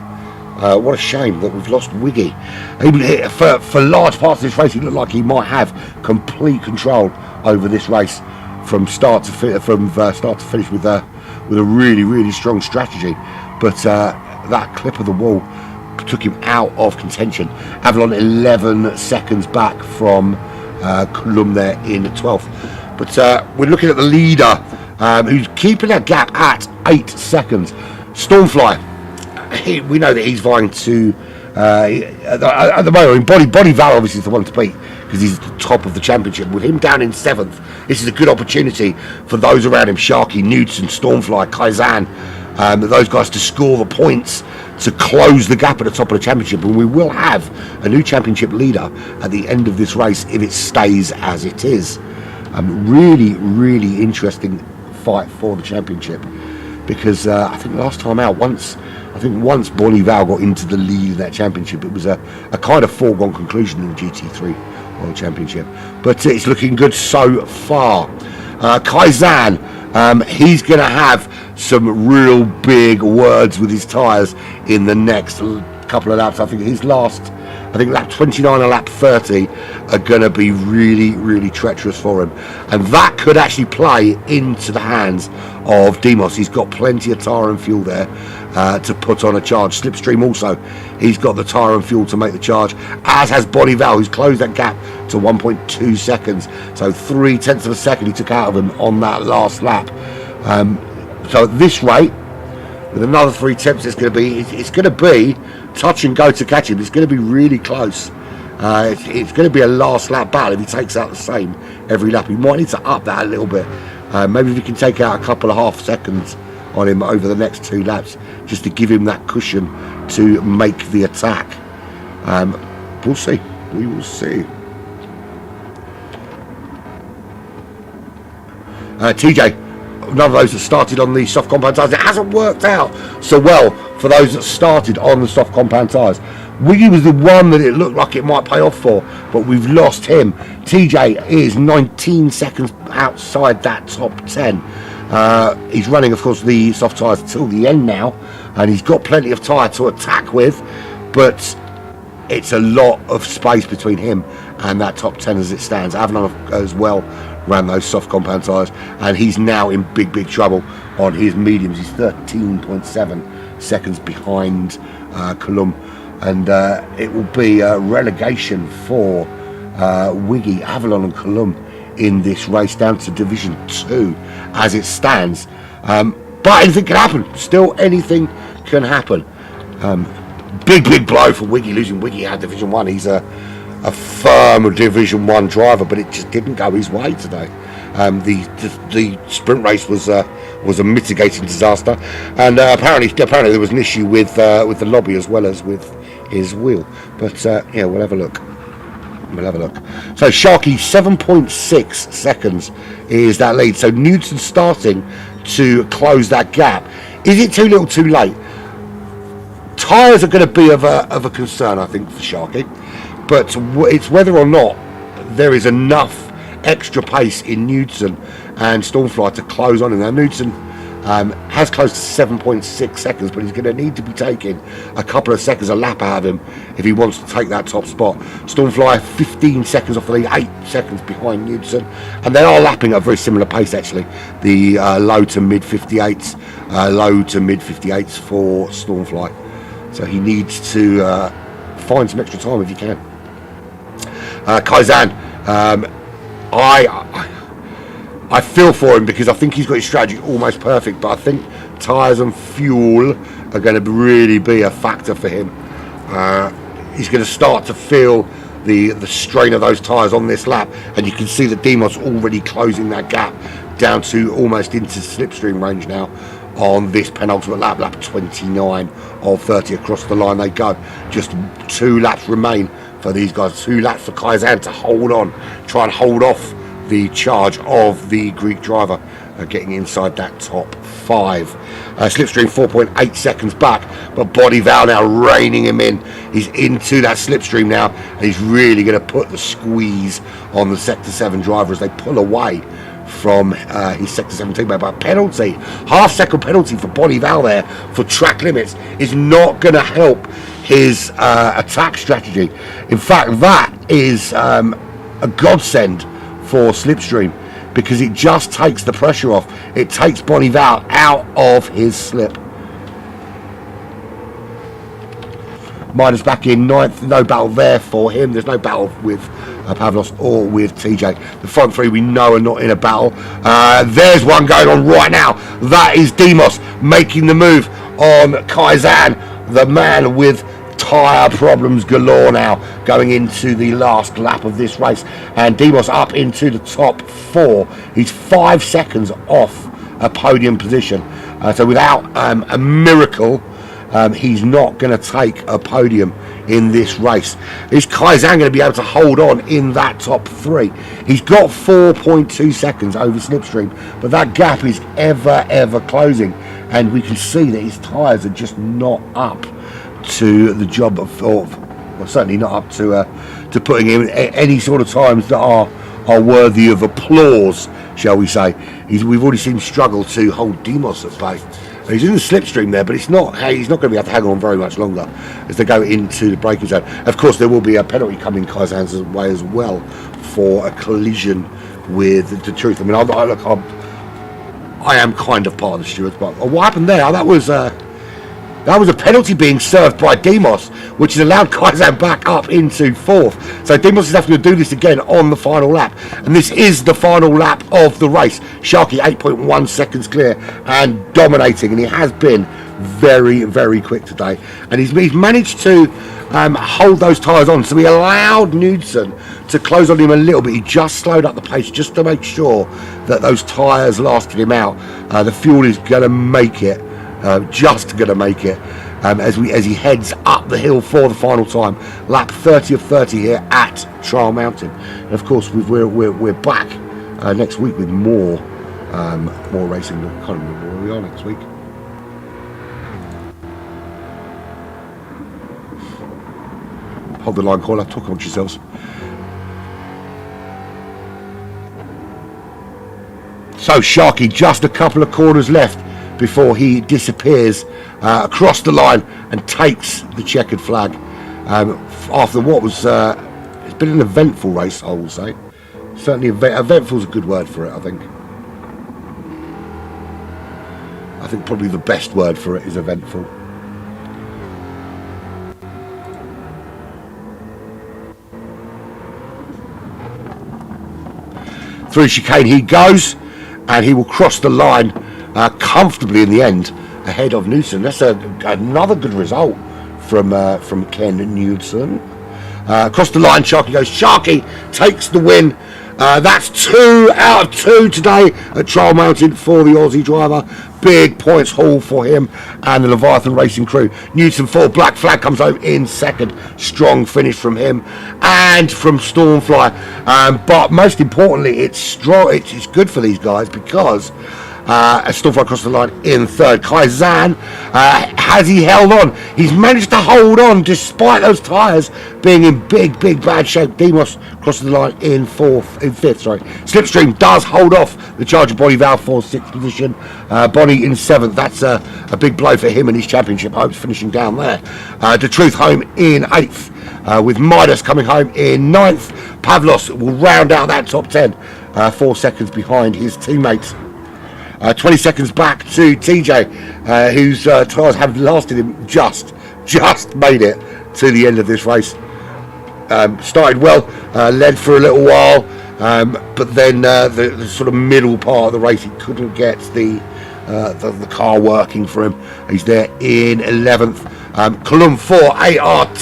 What a shame that we've lost Wiggy. For large parts of this race, he looked like he might have complete control over this race from start to finish with a really, really strong strategy. But that clip of the wall took him out of contention. Avalon 11 seconds back from Colum there in 12th. But we're looking at the leader, who's keeping that gap at 8 seconds. Stormfly, we know that he's vying to at the moment. Body Val obviously is the one to beat because he's at the top of the championship. With him down in 7th, this is a good opportunity for those around him, Sharky, Newton, Stormfly, Kaizan, those guys to score the points to close the gap at the top of the championship. And we will have a new championship leader at the end of this race if it stays as it is. Really, really interesting fight for the championship, because I think last time out, once Bonnie Val got into the lead of that championship, it was a kind of foregone conclusion in the GT3 World Championship. But it's looking good so far. Kaizan, he's going to have some real big words with his tyres in the next couple of laps. I think lap 29 and lap 30 are going to be really, really treacherous for him. And that could actually play into the hands of Demos. He's got plenty of tyre and fuel there to put on a charge. Slipstream also, he's got the tyre and fuel to make the charge, as has Bonnie Val, who's closed that gap to 1.2 seconds. So 0.3 of a second he took out of him on that last lap. So at this rate, with another 3 attempts, it's going to be touch and go to catch him. It's going to be really close. It's going to be a last lap battle if he takes out the same every lap. He might need to up that a little bit. Maybe if he can take out a couple of half seconds on him over the next 2 laps, just to give him that cushion to make the attack. We'll see. We will see. TJ, none of those that started on the soft compound tyres. It hasn't worked out so well for those that started on the soft compound tyres. Wiggy was the one that it looked like it might pay off for, but we've lost him. TJ is 19 seconds outside that top 10. He's running, of course, the soft tyres till the end now, and he's got plenty of tyre to attack with, but it's a lot of space between him and that top 10 as it stands. Avalon as well ran those soft compound tyres, and he's now in big trouble on his mediums. He's 13.7 seconds behind Colum, and it will be a relegation for Wiggy, Avalon and Colum in this race down to Division 2 as it stands. But anything can happen. Still anything can happen. Big blow for Wiggy, losing Wiggy out of Division 1. He's a firm Division 1 driver, but it just didn't go his way today. The sprint race was a mitigating disaster, and apparently there was an issue with the lobby as well as with his wheel. But yeah, we'll have a look. So Sharky, 7.6 seconds is that lead. So Newton starting to close that gap. Is it too little, too late? Tyres are going to be of a concern, I think, for Sharky, but it's whether or not there is enough extra pace in Newton and Stormfly to close on him. Now Newton has close to 7.6 seconds, but he's going to need to be taking a couple of seconds a lap out of him if he wants to take that top spot. Stormfly 15 seconds off the lead, 8 seconds behind Newton, and they are lapping at a very similar pace actually. The low to mid 58s for Stormfly. So he needs to find some extra time if he can. Kaizan, I feel for him because I think he's got his strategy almost perfect, but I think tyres and fuel are going to really be a factor for him. He's going to start to feel the strain of those tyres on this lap, and you can see that Demos already closing that gap down to almost into slipstream range now on this penultimate lap, lap 29 of 30 across the line they go. Just 2 laps remain for these guys, 2 laps for Kaizan to hold on, try and hold off the charge of the Greek driver, getting inside that top 5. Slipstream 4.8 seconds back, but Body Val now reining him in. He's into that slipstream now, and he's really going to put the squeeze on the Sector 7 driver as they pull away from his Sector 7 teammate. But penalty, half-second penalty for Body Val there for track limits is not going to help his attack strategy. In fact, that is a godsend for Slipstream, because it just takes the pressure off. It takes Bonnie Val out of his slip. Midas back in 9th, no battle there for him. There's no battle with Pavlos or with TJ. The front 3 we know are not in a battle. There's one going on right now. That is Demos making the move on Kaizan, the man with tyre problems galore now, going into the last lap of this race, and Demos up into the top 4. He's 5 seconds off a podium position, so without a miracle he's not going to take a podium in this race. Is Kaizan going to be able to hold on in that top 3? He's got 4.2 seconds over Slipstream, but that gap is ever closing, and we can see that his tyres are just not up to the job of, well, certainly not up to putting in any sort of times that are worthy of applause, shall we say. We've already seen him struggle to hold Demos at bay. He's in the slipstream there, but he's not going to be able to hang on very much longer as they go into the braking zone. Of course, there will be a penalty coming Kaizan's way as well for a collision with the Truth. I mean, I am kind of part of the stewards, but what happened there? That was a penalty being served by Demos, which has allowed Kaizan back up into 4th. So Demos is having to do this again on the final lap. And this is the final lap of the race. Sharky 8.1 seconds clear and dominating. And he has been very quick today. And he's managed to hold those tyres on. So he allowed Knudsen to close on him a little bit. He just slowed up the pace just to make sure that those tyres lasted him out. The fuel is going to make it. Just going to make it as he heads up the hill for the final time, lap 30 of 30 here at Trial Mountain. And of course we're back next week with more racing. I can't remember where we are next week. Hold the line, caller. Talk amongst yourselves. So Sharky, just a couple of corners left before he disappears across the line and takes the checkered flag. After what was, it's been an eventful race, I will say. Certainly eventful is a good word for it, I think. I think probably the best word for it is eventful. Through chicane he goes, and he will cross the line comfortably in the end, ahead of Newton. That's another good result from Ken Newton. Across the line, Sharky goes. Sharky takes the win. That's 2 out of 2 today at Trial Mountain for the Aussie driver. Big points haul for him and the Leviathan Racing crew. Newton 4, Black Flag comes home in second. Strong finish from him and from Stormfly. But most importantly, it's strong. It's good for these guys because Stormfly across the line in third. Kaizan, has he held on? He's managed to hold on despite those tyres being in big bad shape. Demos crosses the line in fifth. Slipstream does hold off the Charger Bonnie Val for 6th position. Bonnie in 7th. That's a big blow for him and his championship hopes, finishing down there. The Truth home in 8th, with Midas coming home in 9th. Pavlos will round out that top 10, 4 seconds behind his teammates. 20 seconds back to TJ, whose tyres have lasted him just made it to the end of this race. Started well, led for a little while, but then the sort of middle part of the race, he couldn't get the car working for him. He's there in 11th. Column 4 ART,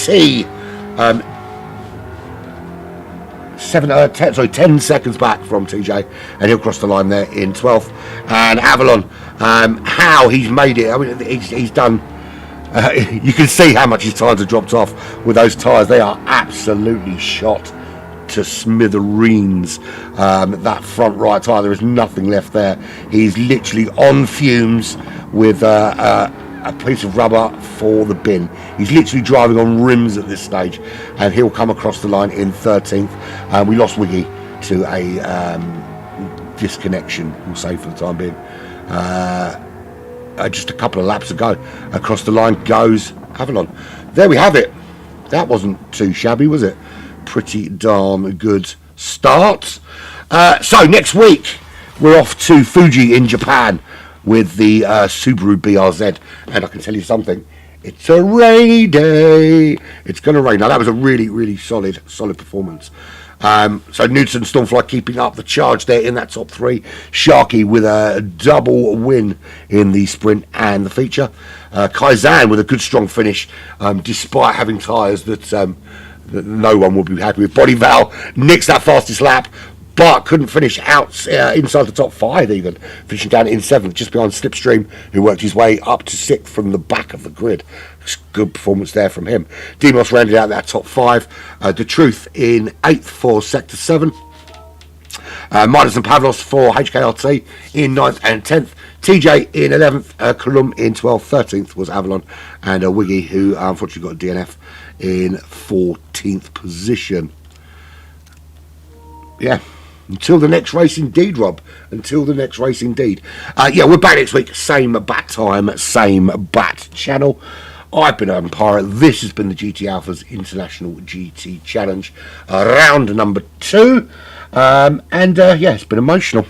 10 seconds back from TJ, and he'll cross the line there in 12th. And Avalon, how he's made it. I mean, he's done. You can see how much his tyres have dropped off with those tyres. They are absolutely shot to smithereens. That front right tyre, there is nothing left there. He's literally on fumes with a piece of rubber for the bin. He's literally driving on rims at this stage, and he'll come across the line in 13th. We lost Wiggy to a disconnection, we'll say, for the time being. Just a couple of laps ago. Across the line goes Avalon. There we have it. That wasn't too shabby, was it? Pretty darn good start. So next week we're off to Fuji in Japan with the Subaru BRZ, and I can tell you something, it's a rainy day. It's going to rain. Now that was a really solid performance. So Newton Stormfly keeping up the charge there in that top 3. Sharky with a double win in the sprint and the feature. Kaizan with a good strong finish, despite having tyres that no one would be happy with. Bonnie Val nicks that fastest lap, but couldn't finish out inside the top 5 even, finishing down in 7th, just behind Slipstream, who worked his way up to 6th from the back of the grid. Good performance there from him. Demos rounded out that top 5. The Truth in 8th for Sector 7. Midas and Pavlos for HKRT in 9th and 10th. TJ in 11th. Column in 12th. 13th was Avalon. And Wiggy, who unfortunately got a DNF in 14th position. Yeah. Until the next race indeed, Rob. Until the next race indeed. Yeah, we're back next week. Same bat time, same bat channel. I've been Urban Pirate. This has been the GT Alpha's International GT Challenge. Round number 2. Yeah, it's been emotional.